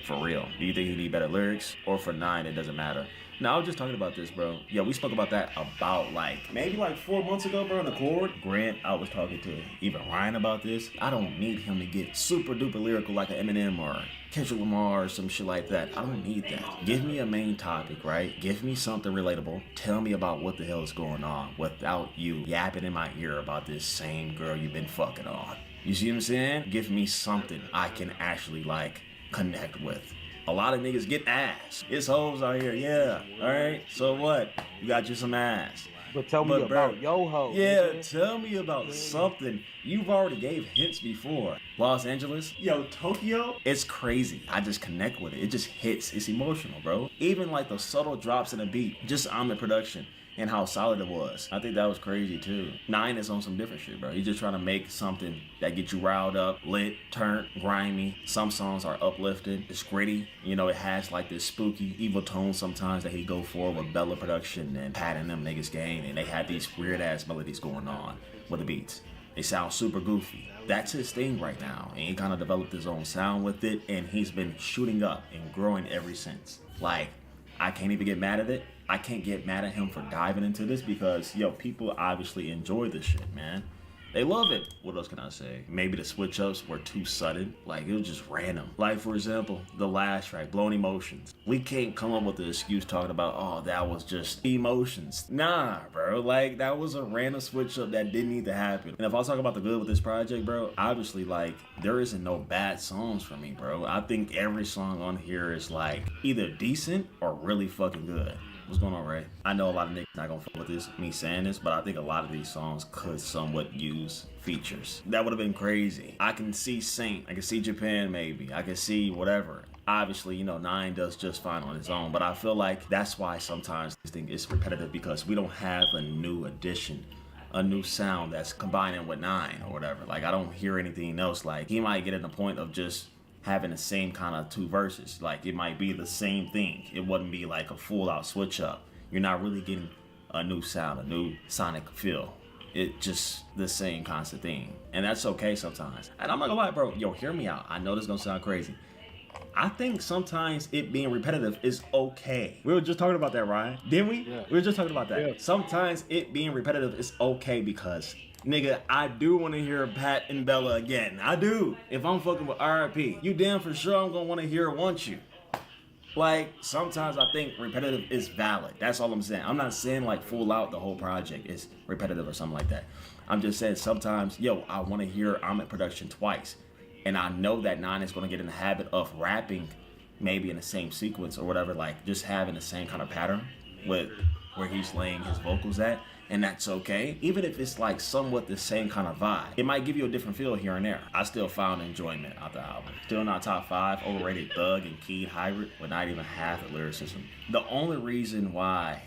For real. Do you think he need better lyrics? Or for 9, it doesn't matter? Now, I was just talking about this, bro. Yeah, we spoke about that about maybe 4 months ago, bro, in the Chord. Grant, I was talking to even Ryan about this. I don't need him to get super duper lyrical like an Eminem or Kendrick Lamar or some shit like that. I don't need that. Give me a main topic, right? Give me something relatable. Tell me about what the hell is going on without you yapping in my ear about this same girl you've been fucking on. You see what I'm saying? Give me something I can actually connect with. A lot of niggas get ass. It's hoes out here, yeah. Alright? So what? You got you some ass. But tell me about yo ho. Yeah, tell me about something. You've already gave hints before. Los Angeles, yo, Tokyo, it's crazy. I just connect with it. It just hits. It's emotional, bro. Even the subtle drops in the beat, just on the production and how solid it was. I think that was crazy too. 9 is on some different shit, bro. He's just trying to make something that gets you riled up, lit, turned, grimy. Some songs are uplifted. It's gritty. You know, it has this spooky, evil tone sometimes that he go for with Bella production and Pat and them niggas gang. And they had these weird ass melodies going on with the beats. They sound super goofy. That's his thing right now. And he kind of developed his own sound with it. And he's been shooting up and growing ever since. I can't even get mad at it. I can't get mad at him for diving into this because, yo, people obviously enjoy this shit, man. They love it. What else can I say? Maybe the switch ups were too sudden. Like, it was just random. Like, for example, the last track, Blown Emotions. We can't come up with the excuse talking about, oh, that was just emotions. Nah, bro. Like, that was a random switch up that didn't need to happen. And if I talk about the good with this project, bro, obviously, like, there isn't no bad songs for me, bro. I think every song on here is, like, either decent or really fucking good. What's going on, Ray? I know a lot of niggas not gonna fuck with this, me saying this, but I think a lot of these songs could somewhat use features. That would have been crazy. I can see Saint, I can see Japan maybe, I can see whatever. Obviously, you know, 9 does just fine on his own, but I feel like that's why sometimes this thing is repetitive, because we don't have a new addition, a new sound that's combining with 9 or whatever. Like, I don't hear anything else. Like, he might get at the point of just having the same kind of 2 verses. Like, it might be the same thing. It wouldn't be like a full out switch up. You're not really getting a new sound, a new sonic feel. It's just the same constant thing. And that's okay sometimes. And I'm not gonna lie, bro, yo, hear me out. I know this is gonna sound crazy. I think sometimes it being repetitive is okay. We were just talking about that, Ryan. Didn't we? Yeah. We were just talking about that. Yeah. Sometimes it being repetitive is okay because, nigga, I do want to hear Pat and Bella again. I do. If I'm fucking with R.I.P., you damn for sure I'm gonna want to hear Want You. Like, sometimes I think repetitive is valid. That's all I'm saying. I'm not saying like full out the whole project is repetitive or something like that. I'm just saying sometimes, yo, I want to hear I'm in production twice. And I know that 9 is gonna get in the habit of rapping maybe in the same sequence or whatever, like just having the same kind of pattern with where he's laying his vocals at. And that's okay. Even if it's like somewhat the same kind of vibe, it might give you a different feel here and there. I still found enjoyment out the album. Still not top 5, overrated Thug and Key Hybrid with not even half the lyricism. The only reason why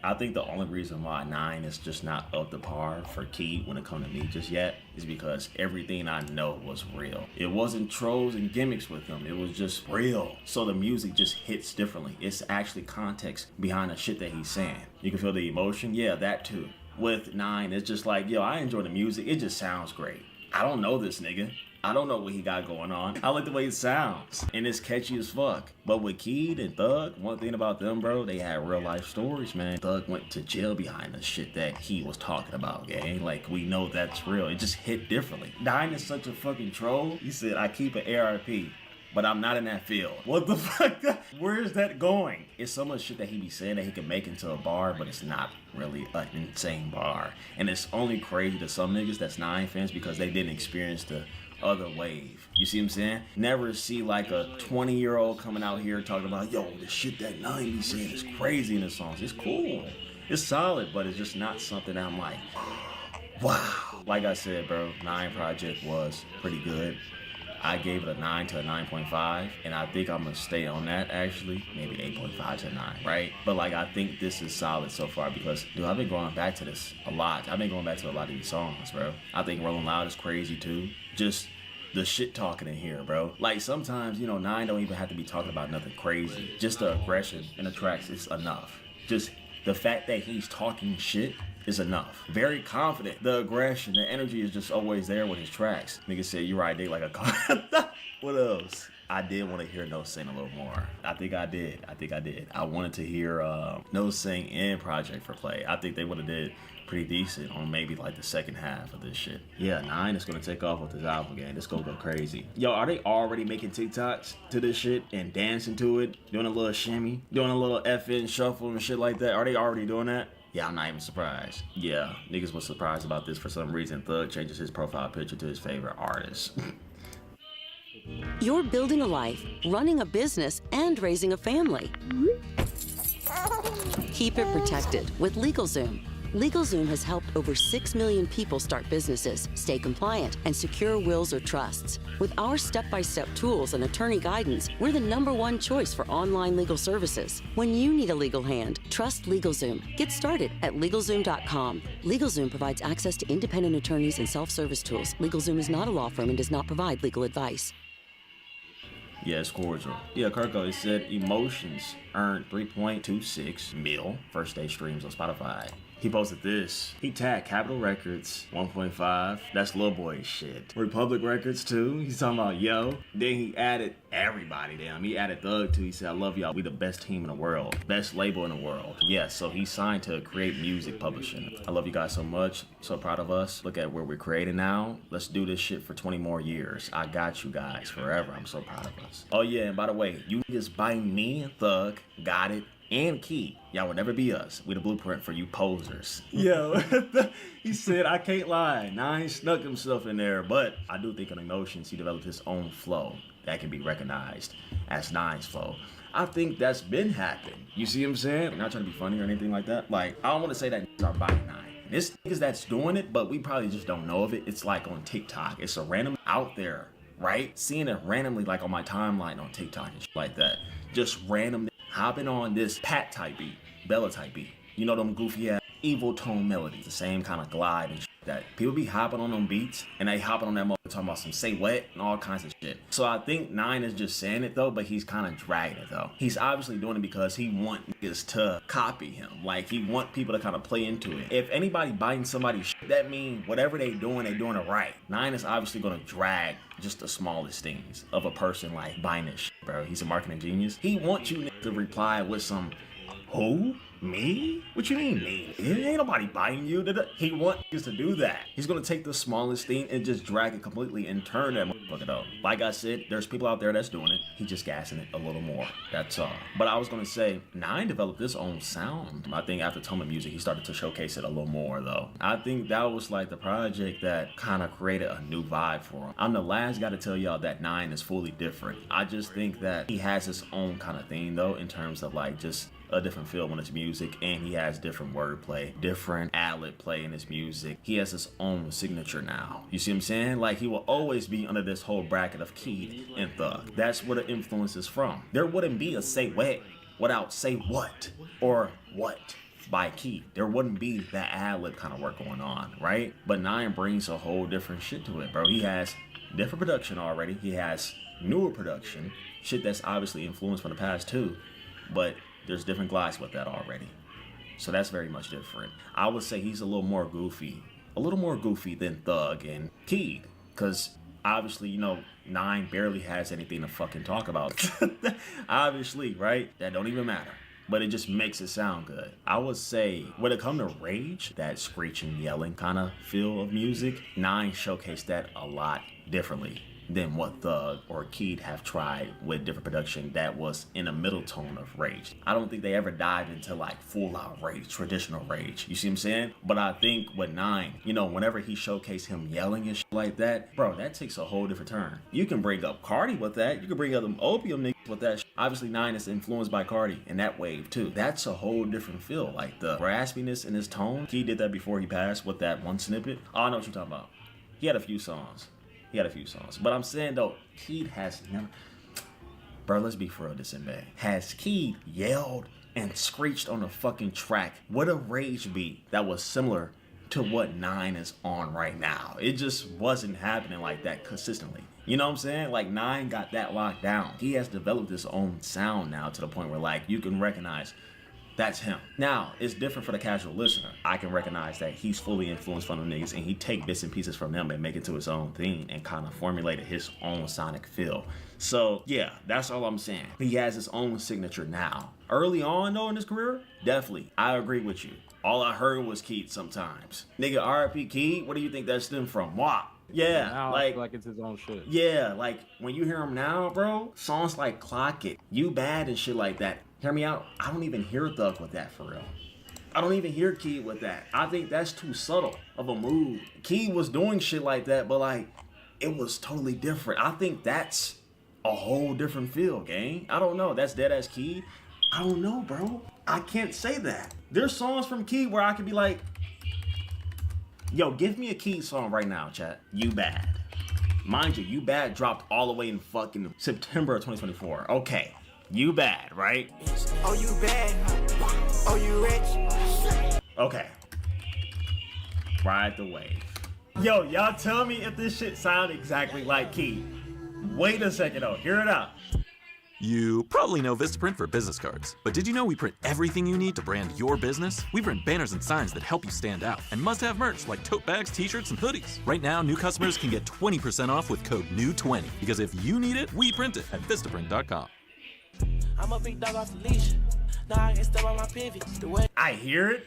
9 is just not up to par for Key when it comes to me just yet is because everything I know was real. It wasn't trolls and gimmicks with him. It was just real. So the music just hits differently. It's actually context behind the shit that he's saying. You can feel the emotion. Yeah, that too. With 9, it's just like, yo, I enjoy the music. It just sounds great. I don't know this nigga. I don't know what he got going on. I like the way it sounds, and it's catchy as fuck. But with Keed and Thug, one thing about them, bro, they had real life stories, man. Thug went to jail behind the shit that he was talking about, gang. Like, we know that's real. It just hit differently. 9 is such a fucking troll. He said, I keep an ARP, but I'm not in that field. What the fuck? Where is that going? It's so much shit that he be saying that he can make into a bar, but it's not really an insane bar. And it's only crazy to some niggas that's 9 fans because they didn't experience the other wave. You see what I'm saying? Never see like a 20-year-old coming out here talking about, yo, the shit that 9 be saying is crazy in the songs. It's cool. It's solid, but it's just not something that I'm like, wow. Like I said, bro, 9 project was pretty good. I gave it a 9 to a 9.5, and I think I'm gonna stay on that actually, maybe 8.5 to 9, right? But like, I think this is solid so far because, dude, I've been going back to this a lot. I've been going back to a lot of these songs, bro. I think Rolling Loud is crazy too. Just the shit talking in here, bro. Like, sometimes, you know, 9 don't even have to be talking about nothing crazy. Just the aggression in the tracks is enough. Just the fact that he's talking shit is enough. Very confident. The aggression, the energy is just always there with his tracks. Nigga said, you ride dick like a car. What else? I did want to hear No Sing a little more. I think I did. I wanted to hear No Sing and Project for Play. I think they would have did pretty decent on maybe like the second half of this shit. Yeah, 9 is gonna take off with this album again. It's gonna go crazy. Yo, are they already making TikToks to this shit and dancing to it? Doing a little shimmy? Doing a little FN shuffle and shit like that? Are they already doing that? Yeah, I'm not even surprised. Yeah, niggas was surprised about this for some reason. Thug changes his profile picture to his favorite artist. You're building a life, running a business, and raising a family. Keep it protected with LegalZoom. LegalZoom has helped over 6 million people start businesses, stay compliant, and secure wills or trusts. With our step-by-step tools and attorney guidance, we're the #1 choice for online legal services. When you need a legal hand, trust LegalZoom. Get started at LegalZoom.com. LegalZoom provides access to independent attorneys and self-service tools. LegalZoom is not a law firm and does not provide legal advice. Yeah, it's cordial. Yeah, Kirko, it said Emotions earned 3.26 mil first day streams on Spotify. He posted this. He tagged Capitol Records 1.5. That's Lil Boy shit. Republic Records too. He's talking about yo. Then he added everybody. Damn. He added Thug too. He said, I love y'all. We the best team in the world. Best label in the world. Yes. So he signed to Create Music Publishing. I love you guys so much. So proud of us. Look at where we're creating now. Let's do this shit for 20 more years. I got you guys forever. I'm so proud of us. Oh yeah. And by the way, you niggas by me and Thug got it. And Key, y'all will never be us. We the blueprint for you posers. Yo, he said, I can't lie. Nine snuck himself in there, but I do think on Emotions, he developed his own flow that can be recognized as Nine's flow. I think that's been happening. You see what I'm saying? I'm not trying to be funny or anything like that. Like, I don't want to say that are buying Nine. This niggas that's doing it, but we probably just don't know of it. It's like on TikTok. It's a random out there, right? Seeing it randomly like on my timeline on TikTok and shit like that. Just random hopping on this Pat type beat, Bella type beat. You know them goofy ass evil tone melodies, the same kind of glide and shit that people be hopping on them beats and they hopping on that mother talking about some say what and all kinds of shit. So I think Nine is just saying it though, but he's kind of dragging it though. He's obviously doing it because he want niggas to copy him. Like he want people to kind of play into it. If anybody biting somebody's shit, that means whatever they doing it right. Nine is obviously gonna drag just the smallest things of a person like buying this shit, bro. He's a marketing genius. He wants you to reply with some, who? Me? What you mean me? Ain't nobody buying you. He wants you to do that. He's gonna take the smallest thing and just drag it completely and turn that motherfucker up. Like I said, there's people out there that's doing it. He just gassing it a little more. That's all. But I was gonna say, Nine developed his own sound. I think after Toma Music, he started to showcase it a little more though. I think that was like the project that kind of created a new vibe for him. I'm the last guy to tell y'all that Nine is fully different. I just think that he has his own kind of thing though, in terms of like just a different feel when it's music, and he has different wordplay, different ad-lib play in his music. He has his own signature now. You see what I'm saying? Like he will always be under this whole bracket of Key and Thug. That's where the influence is from. There wouldn't be a Say What without Say What or What by Key. There wouldn't be that ad-lib kind of work going on, right? But Nine brings a whole different shit to it, bro. He has different production already. He has newer production, shit that's obviously influenced from the past too, but there's different glides with that already. So that's very much different. I would say he's a little more goofy than Thug and Key, because obviously, you know, Nine barely has anything to fucking talk about. Obviously, right? That don't even matter. But it just makes it sound good. I would say when it comes to rage, that screeching, yelling kind of feel of music, Nine showcased that a lot differently than what Thug or Keed have tried with different production that was in a middle tone of rage. I don't think they ever dived into like full out rage, traditional rage. You see what I'm saying? But I think with Nine, you know, whenever he showcased him yelling and shit like that, bro, that takes a whole different turn. You can bring up Cardi with that. You can bring up them Opium niggas with that shit. Obviously Nine is influenced by Cardi in that wave too. That's a whole different feel. Like the raspiness in his tone. He did that before he passed with that one snippet. Oh, I know what you're talking about. He had a few songs. But I'm saying though, Keed has never, bro, let's be for real this and that. Has Keed yelled and screeched on a fucking track with a rage beat that was similar to what Nine is on right now? It just wasn't happening like that consistently. You know what I'm saying? Like Nine got that locked down. He has developed his own sound now to the point where like you can recognize that's him. Now, it's different for the casual listener. I can recognize that he's fully influenced from the niggas and he take bits and pieces from them and make it to his own thing and kind of formulated his own sonic feel. So, yeah, that's all I'm saying. He has his own signature now. Early on, though, in his career, definitely, I agree with you. All I heard was Keed sometimes. Nigga, R.I.P. Keed, what do you think that stemmed from? WAP. Yeah, now like, I feel like it's his own shit. Yeah, like when you hear him now, bro, songs like Clock It, You Bad and shit like that. Hear me out. I don't even hear Thug with that for real. I don't even hear Key with that. I think that's too subtle of a move. Key was doing shit like that, but like it was totally different. I think that's a whole different feel, gang. I don't know. That's dead ass Key. I don't know, bro. I can't say that. There's songs from Key where I could be like, yo, give me a Key song right now, chat. You Bad. Mind you, You Bad dropped all the way in fucking September of 2024. Okay. You Bad, right? Oh, you bad. Oh, you rich. Okay. Ride the wave. Yo, y'all tell me if this shit sound exactly like Key. Wait a second though. Hear it out. You probably know Vistaprint for business cards, but did you know we print everything you need to brand your business? We print banners and signs that help you stand out, and must-have merch like tote bags, t-shirts, and hoodies. Right now, new customers can get 20% off with code NEW20, because if you need it, we print it at Vistaprint.com. I'm a big dog off the leash. Nah, I can step on my pivot. The way I hear it.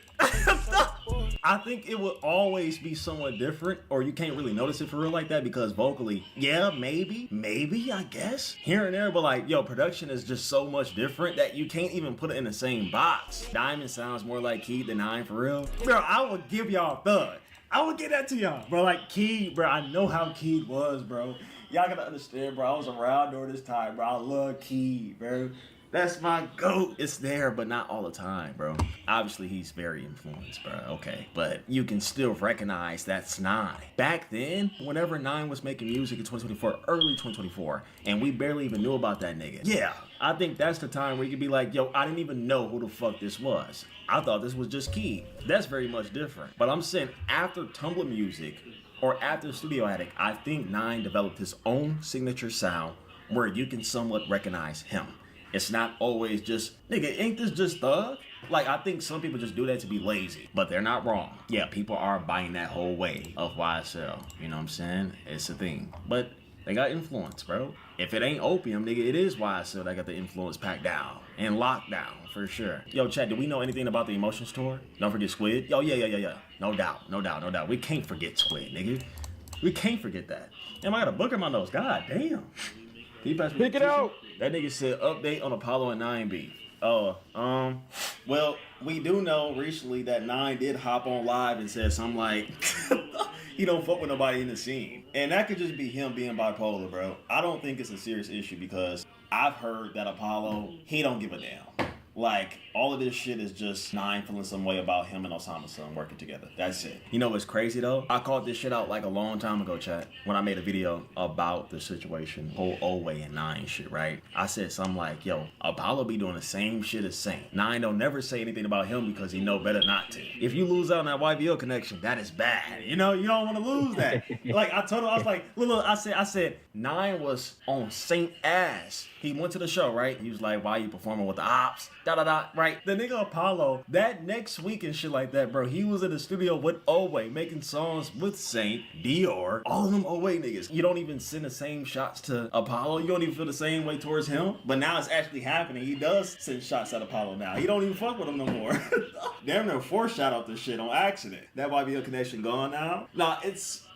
I think it will always be somewhat different, or you can't really notice it for real like that because vocally, yeah, maybe, I guess, here and there, but like, yo, production is just so much different that you can't even put it in the same box. Diamond sounds more like Keed than Nine for real. Bro, I would give y'all Thug. I would get that to y'all. Bro, like Keed, bro, I know how Keed was, bro. Y'all gotta understand, bro, I was around during this time, bro. I love Keed, bro. That's my GOAT. It's there, but not all the time, bro. Obviously, he's very influenced, bro. Okay. But you can still recognize that's Nine. Back then, whenever Nine was making music in 2024, early 2024, and we barely even knew about that nigga. Yeah, I think that's the time where you could be like, yo, I didn't even know who the fuck this was. I thought this was just Keed. That's very much different. But I'm saying after Tumblr Music or after Studio Attic, I think Nine developed his own signature sound where you can somewhat recognize him. It's not always just, nigga, ain't this just Thug? Like, I think some people just do that to be lazy, but they're not wrong. Yeah, people are buying that whole way of YSL. You know what I'm saying? It's a thing. But they got influence, bro. If it ain't Opium, nigga, it is YSL that got the influence packed down and locked down, for sure. Yo, Chad, do we know anything about the Emotions tour? Don't forget Squid. Yo, yeah. No doubt. We can't forget Squid, nigga. We can't forget that. Damn, I got a book in my nose. God damn. Can you pass me Pick it out. That nigga said update on Apollo and 9B. Well, we do know recently that 9 did hop on live and said something like, he don't fuck with nobody in the scene. And that could just be him being bipolar, bro. I don't think it's a serious issue because I've heard that Apollo, he don't give a damn. Like, all of this shit is just 9 feeling some way about him and Osama's son working together. That's it. You know what's crazy, though? I called this shit out like a long time ago, chat, when I made a video about the situation, whole Oway and 9 shit, right? I said something like, yo, Apollo be doing the same shit as Saint. 9 don't never say anything about him because he know better not to. If you lose out on that YBO connection, that is bad. You know, you don't want to lose that. Like, I told him, I was like, look, I said, 9 was on Saint ass. He went to the show, right? He was like, why you performing with the ops? Right? The nigga Apollo, that next week and shit like that, bro, he was in the studio with Oway, making songs with Saint, Dior, all of them Oway niggas. You don't even send the same shots to Apollo. You don't even feel the same way towards him. But now it's actually happening. He does send shots at Apollo now. He don't even fuck with him no more. Damn near foreshadowed this shit on accident. That YBO connection gone now? Nah,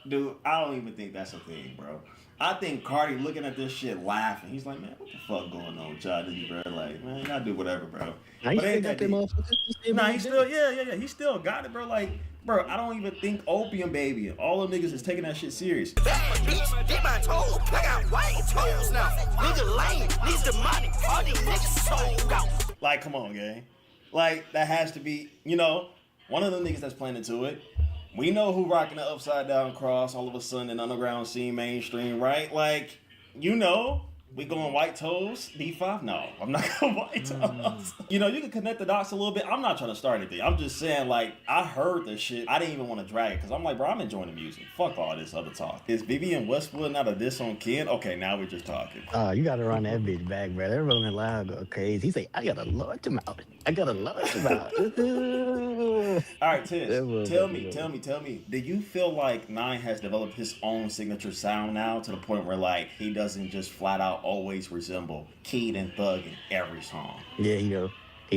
dude, I don't even think that's a thing, bro. I think Cardi looking at this shit laughing. He's like, man, what the fuck going on with y'all niggas, bro? Like, man, y'all do whatever, bro. Nah, but ain't that deep. Nah, he still, yeah. he still got it, bro. Like, bro, I don't even think Opium Baby and all them niggas is taking that shit serious. bitch, get my toes. I got white toes now. Nigga lame, needs the money. All these niggas sold out. Like, come on, gang. Like, that has to be, you know, one of the niggas that's playing into it. We know who rocking the upside down cross all of a sudden in underground scene mainstream, right? Like, you know, we going white toes, D5? No, I'm not going white toes. You know, you can connect the dots a little bit. I'm not trying to start anything. I'm just saying, like, I heard this shit. I didn't even want to drag it because I'm like, bro, I'm enjoying the music. Fuck all this other talk. Is Vivian Westwood not a diss on Ken? Okay, now we're just talking. You got to run that bitch back, bro. That Rolling Loud go crazy. He say, I got a large amount. All right, Tiz, tell me. Do you feel like 9 has developed his own signature sound now to the point where, like, he doesn't just flat out always resemble Keed and Thug in every song? Yeah, he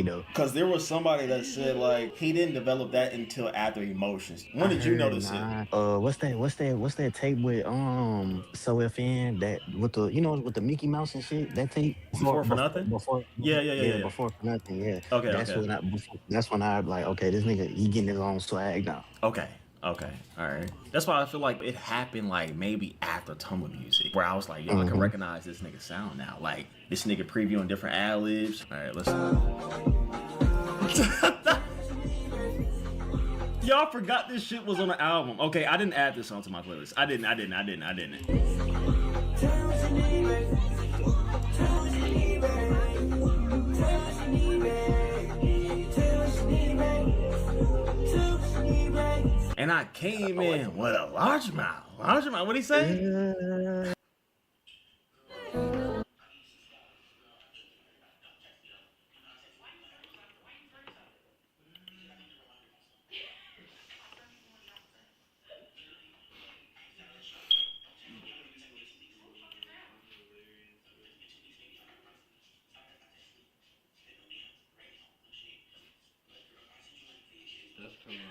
know. Because there was somebody that said, like, he didn't develop that until after Emotions. When did you notice it? What's that tape with So FN that with the Mickey Mouse and shit? That tape Before For Nothing? Yeah. Before For Nothing, yeah. Okay. That's when I like, okay, this nigga he getting his own swag now. Okay, all right. That's why I feel like it happened like maybe after Tumblr Music, where I was like, yo, I can recognize this nigga sound now. Like this nigga previewing different ad-libs. All right, listen. Y'all forgot this shit was on the album. Okay, I didn't add this song to my playlist. I didn't. And I came in with a large mouth. What'd he say? Like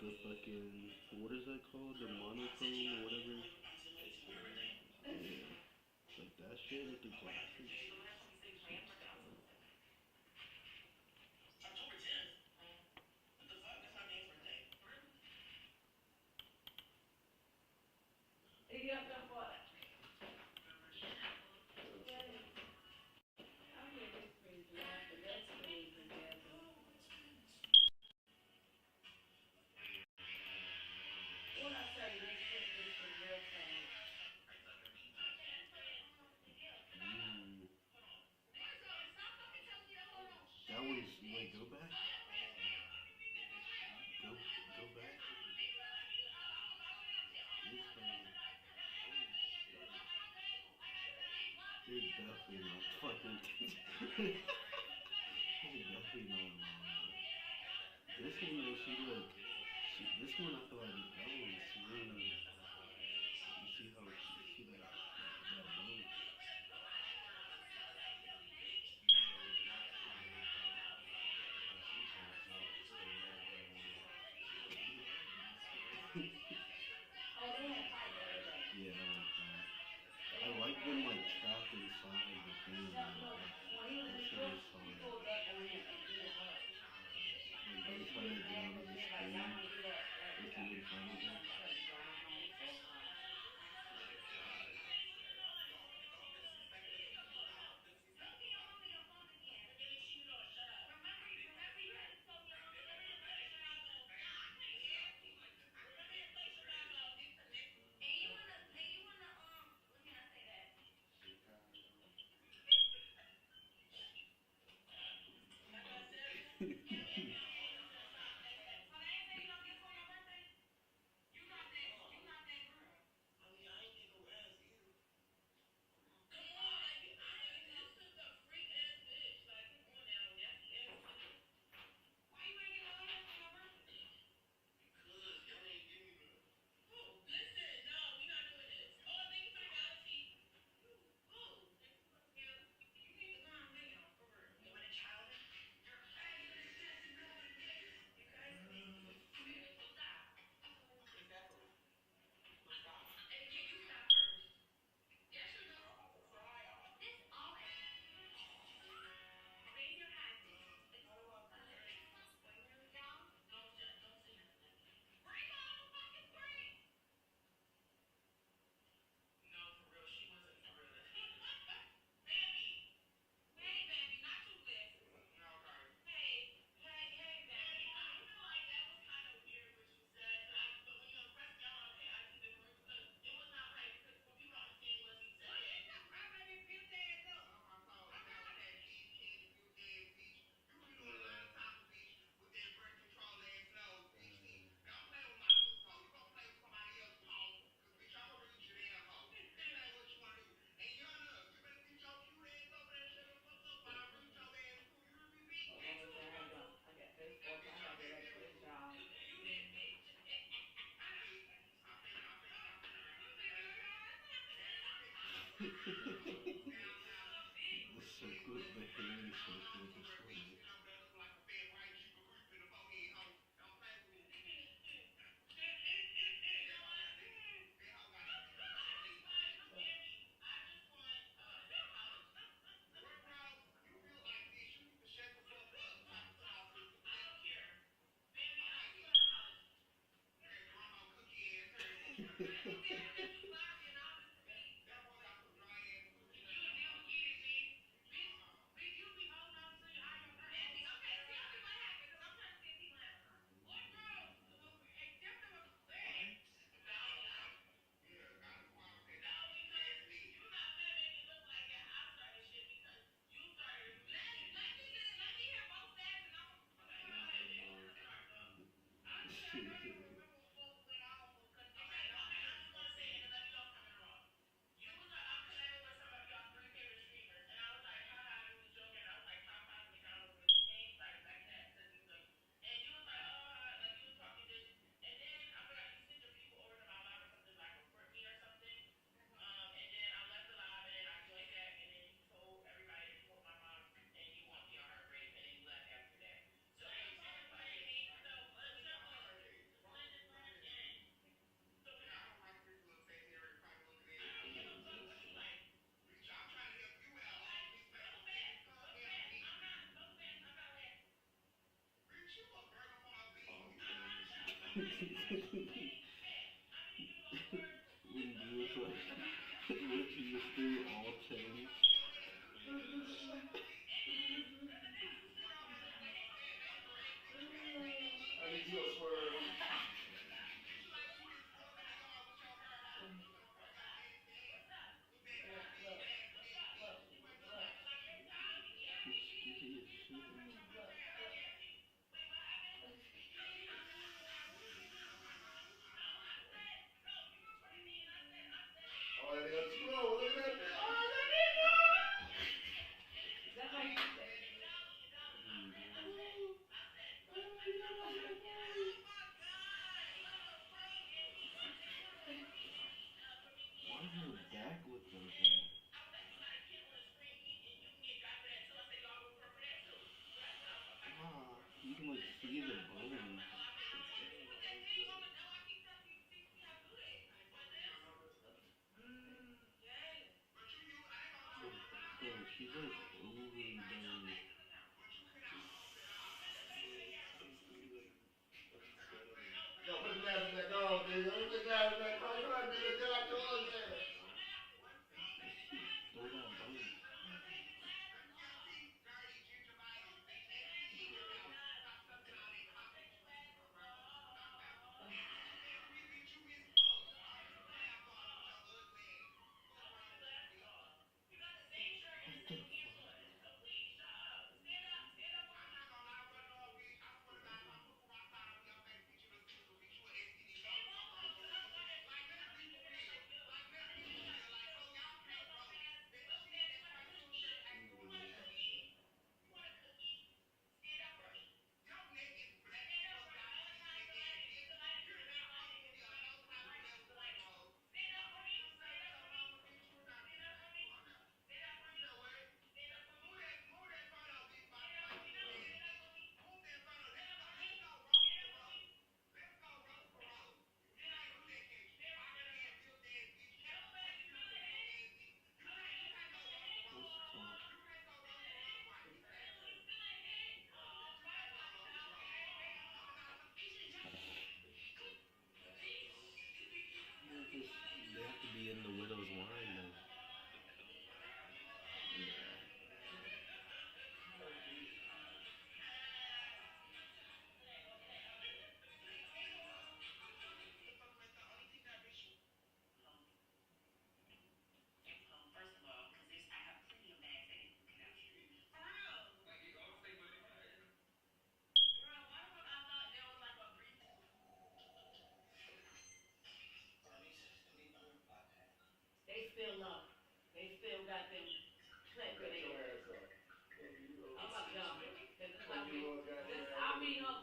the fucking, what is that called? The monochrome or whatever. Yeah. Like that shit with the glasses. That one's like, go back. Go back. You're definitely not fucking. You're definitely not wrong. This one, though, she look. This one, I feel like that one's really. You see how you see that bone. Yeah, I like them like trapped inside the thing. That shit is fun. Like they trying to get out of the screen. They can be fun with it. The circle, the hairy circle with the shorty. you still all change? I need you to swerve. You can like see the bone. Bro, she's like overly done. Yo, put the glass in that dog, dude. Put the glass in that dog. Come on, nigga. Get out your own there. Throw that bone. They have to be in the widow's wine though. They still love it. They still got them plant where they are. I'm about to jump it. This might be up.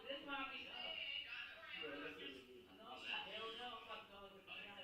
This might be up. No, hell no. I'm about to go with the piano.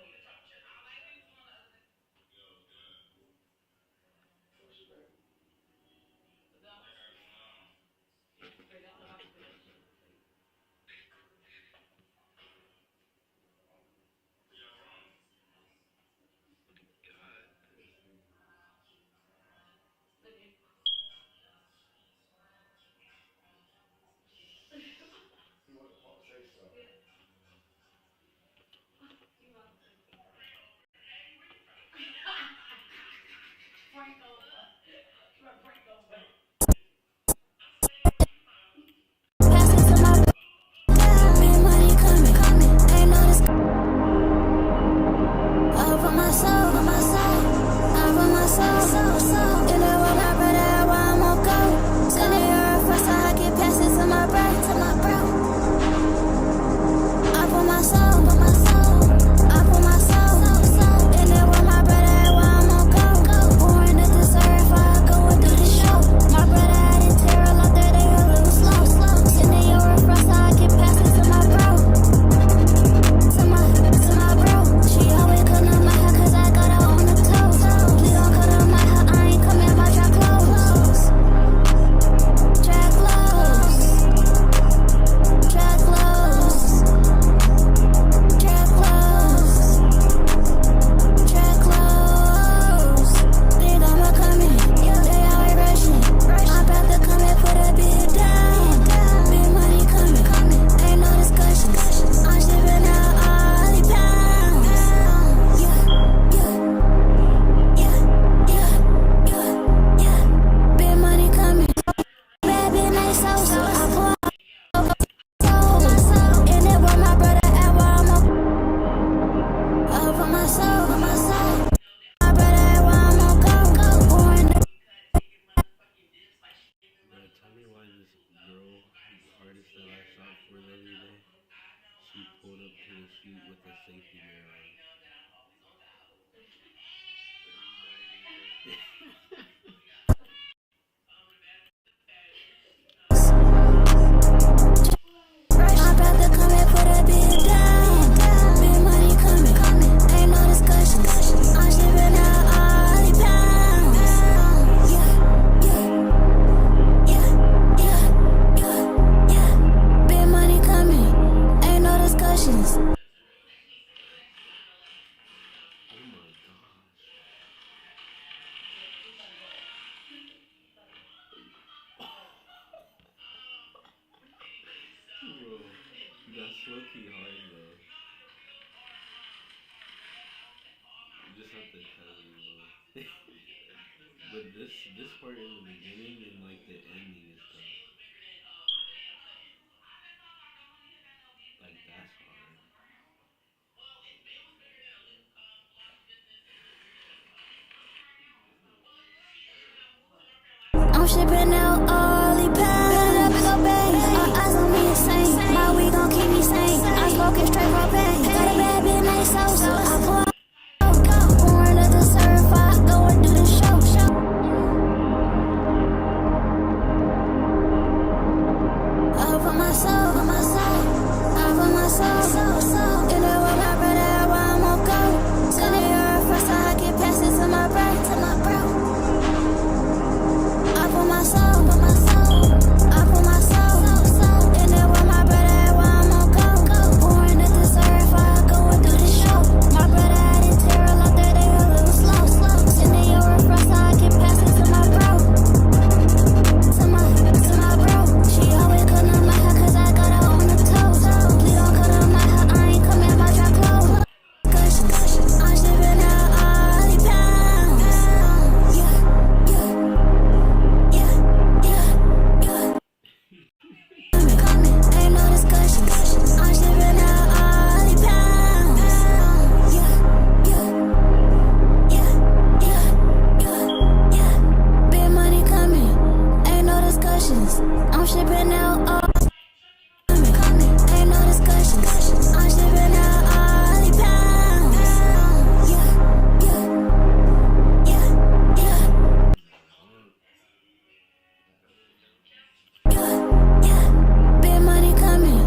artist that I shot for the other day, she pulled up to the shoot with a safety mirror on. My brother coming, put a bid down. Big money coming, ain't no discussion. I'm shipping out all the pounds. Yeah. Big money coming, ain't no discussions. Bro, that's low-key hard though. You just have to tell me, bro. But this part in the beginning and like the ending is tough. Like that's hard. I'm shipping out all the pounds. Go bang, all eyes on me insane. My weed gon' keep me sane. I'm smoking straight propane. Got a bad bitch named So. I pour out, pouring up the surf. I go and do the show. I put my soul, I put my soul. In the world, my brother, where I'm gon' go. Send it here first, so I get past it to my bro. I put my soul, I put my soul. In the world, my brother, where I'm gon' go. Pouring at the surf, I go and do the show. My brother had it terror out there, they a little slow. Send it here first, so I get past it to my bro. To my bro. She always cut on my hair, cause I got her on the toes. Please don't cut on my hair, I ain't coming at my dry clothes. I'm shipping out all the pounds. Ain't no discussion. I'm shipping out all the pounds. Big money coming, ain't no discussions. I'm shipping out all. Ain't no discussions. I'm shipping out all the pounds. Big money coming,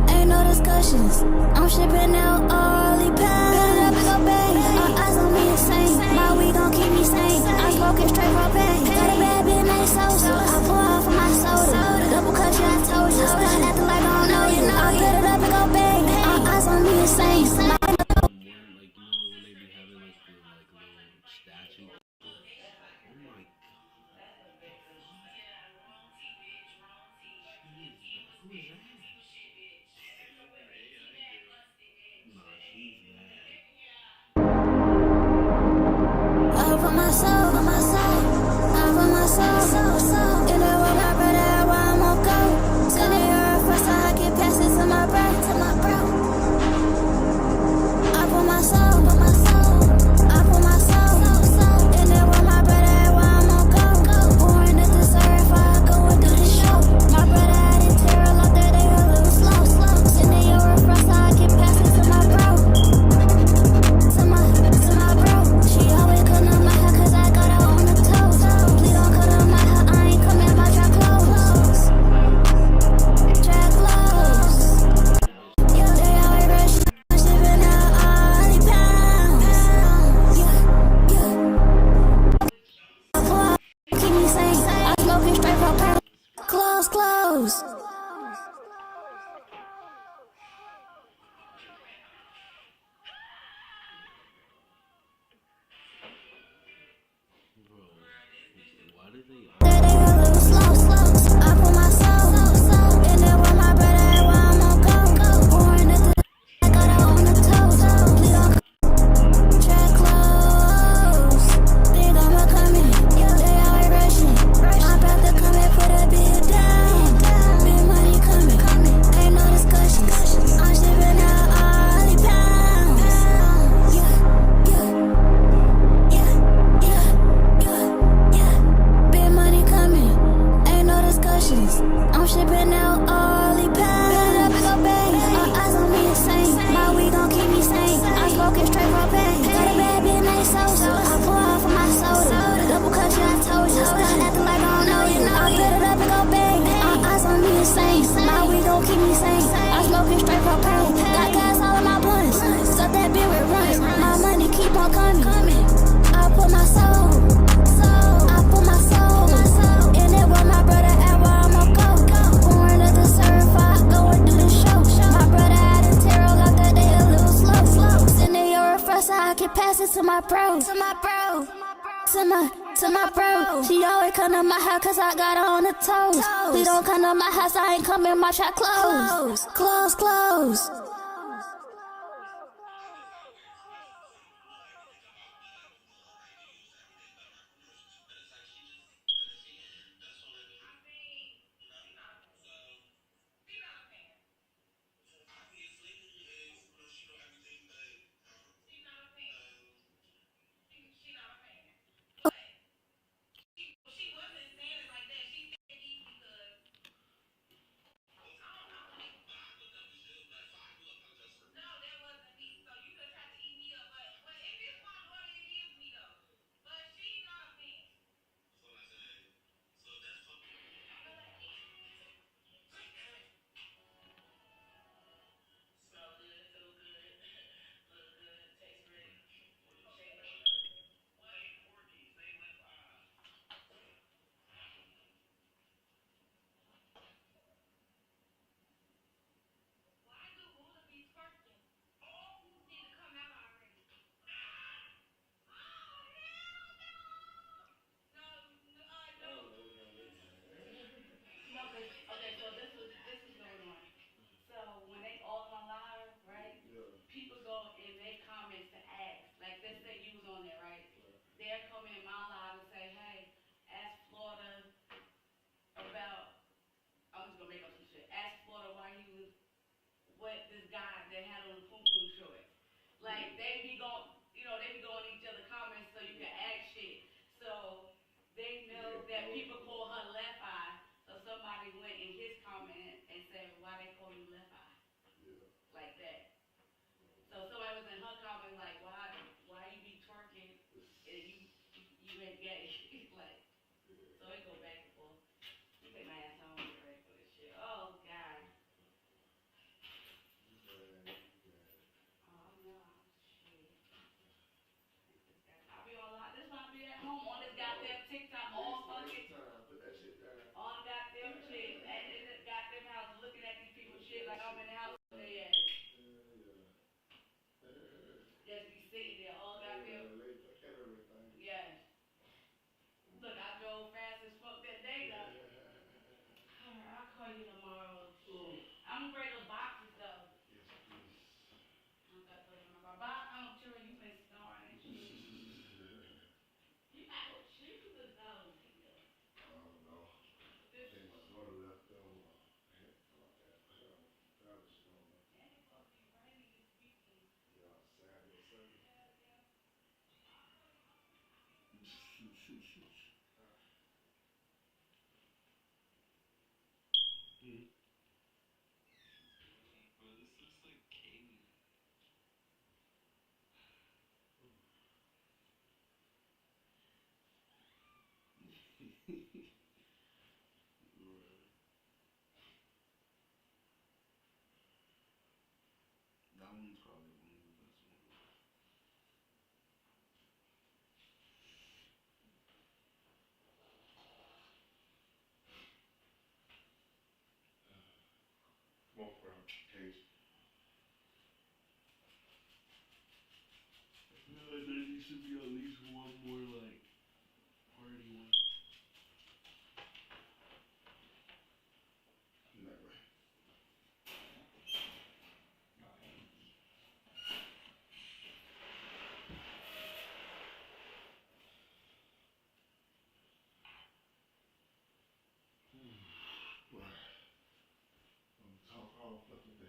ain't no discussions. I'm shipping out all the pounds. Go bang, all eyes on me insane. My weed gon' keep me sane. I'm smoking straight propane. Got a bad bitch named So. I pour out for my soda. Double cut, yeah, I told you. Start acting like I don't know you. I put it up and go bang. All eyes on me insane. Like, you know when they be having like the little statue? Oh my god. Who is that? Nah, she's mad. I put my soul, I put my soul. In the world, my brother, where I'm gon' go. Send it here first, so I get past it to my bro. I put my soul, I put my soul. In the world, my brother, where I'm gon' go. Pouring at the surf, I go and do the show. My brother had it terror out there, they a little slow. Send it here first, so I get past it to my bro. To my bro. She always cut on my hair, cause I got her on the toes. Please don't cut on my hair, I ain't coming at my dry clothes. Dry clothes. They always rush, I'm shipping out all the pounds. I pour out, keep me sane. I'm smoking straight propane. Close. Bro, why did they They a little slow. I put my soul. In the world, my brother, where I'm gon' go. Pouring at the I got her on the toes. Please don't track close. They gon' be coming. They always rushing. My brother coming, put a bid down. Big money coming, ain't no discussion. I'm shipping out all the pounds. Big money coming, ain't no discussions. I'm shipping out all the gon' keep me sane. I smoking straight propane. Got gas all in my blunts. Stuff that beer with runs. My money keep on coming. I put my soul. I put my soul. In it with my brother at where I'ma go. Born to the certified, go and do the show. My brother had a tarot, got that day a little slow. Send it your refresher, I can pass it to my bro. To my bro. She always come to my house cause I got her on the toes. We don't come to my house, I ain't coming, my shop close. Close. People go and make comments to ask. Like, let's say you was on there, right? They'll come in my live and say, hey, ask Florida about, I'm just gonna make up some shit. Ask Florida why he was, what this guy that had on the Pum Pum shorts. Like, they be going, they be going in each other comments so you can ask shit. So they know that people call her left eye. So somebody went in his comment and said, why they call you left eye? Like that. So somebody was in her comment like, why you be twerking and you ain't gay? Like, so it go back and forth. You take my ass home right for this shit. Oh God. Oh no, shit. I be on lot. This why I be at home on this goddamn TikTok all fucking. On goddamn shit. And in the goddamn house looking at these people's shit like I'm in the house with their ass. Just be sitting there all goddamn. Yes. Look, I drove fast as fuck that day though. Alright, I'll call you tomorrow. I'm gonna bring those boxes though. I got those in my car. I'm sure you've been snoring and shit. You got no shoes though. That one's probably one of the best ones. Smoke from Cage. I feel like there needs to be at least one more like party one. Never. Talk all fucking day.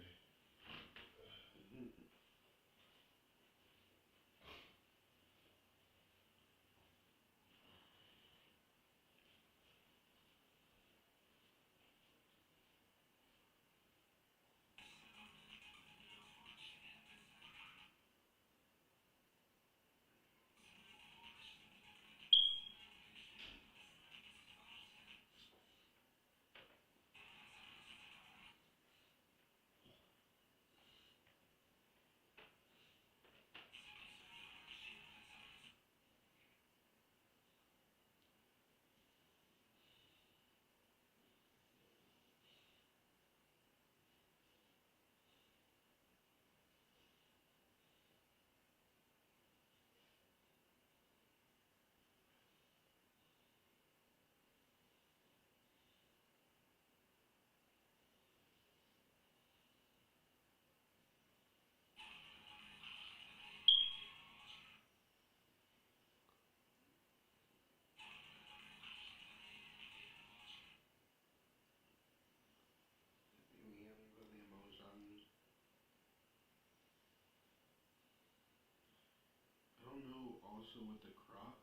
also with the crop,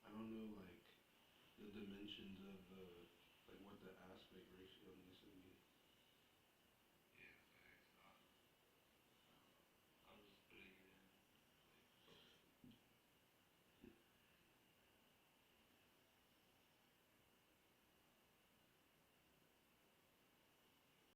I don't know like the dimensions of the like what the aspect ratio needs to be.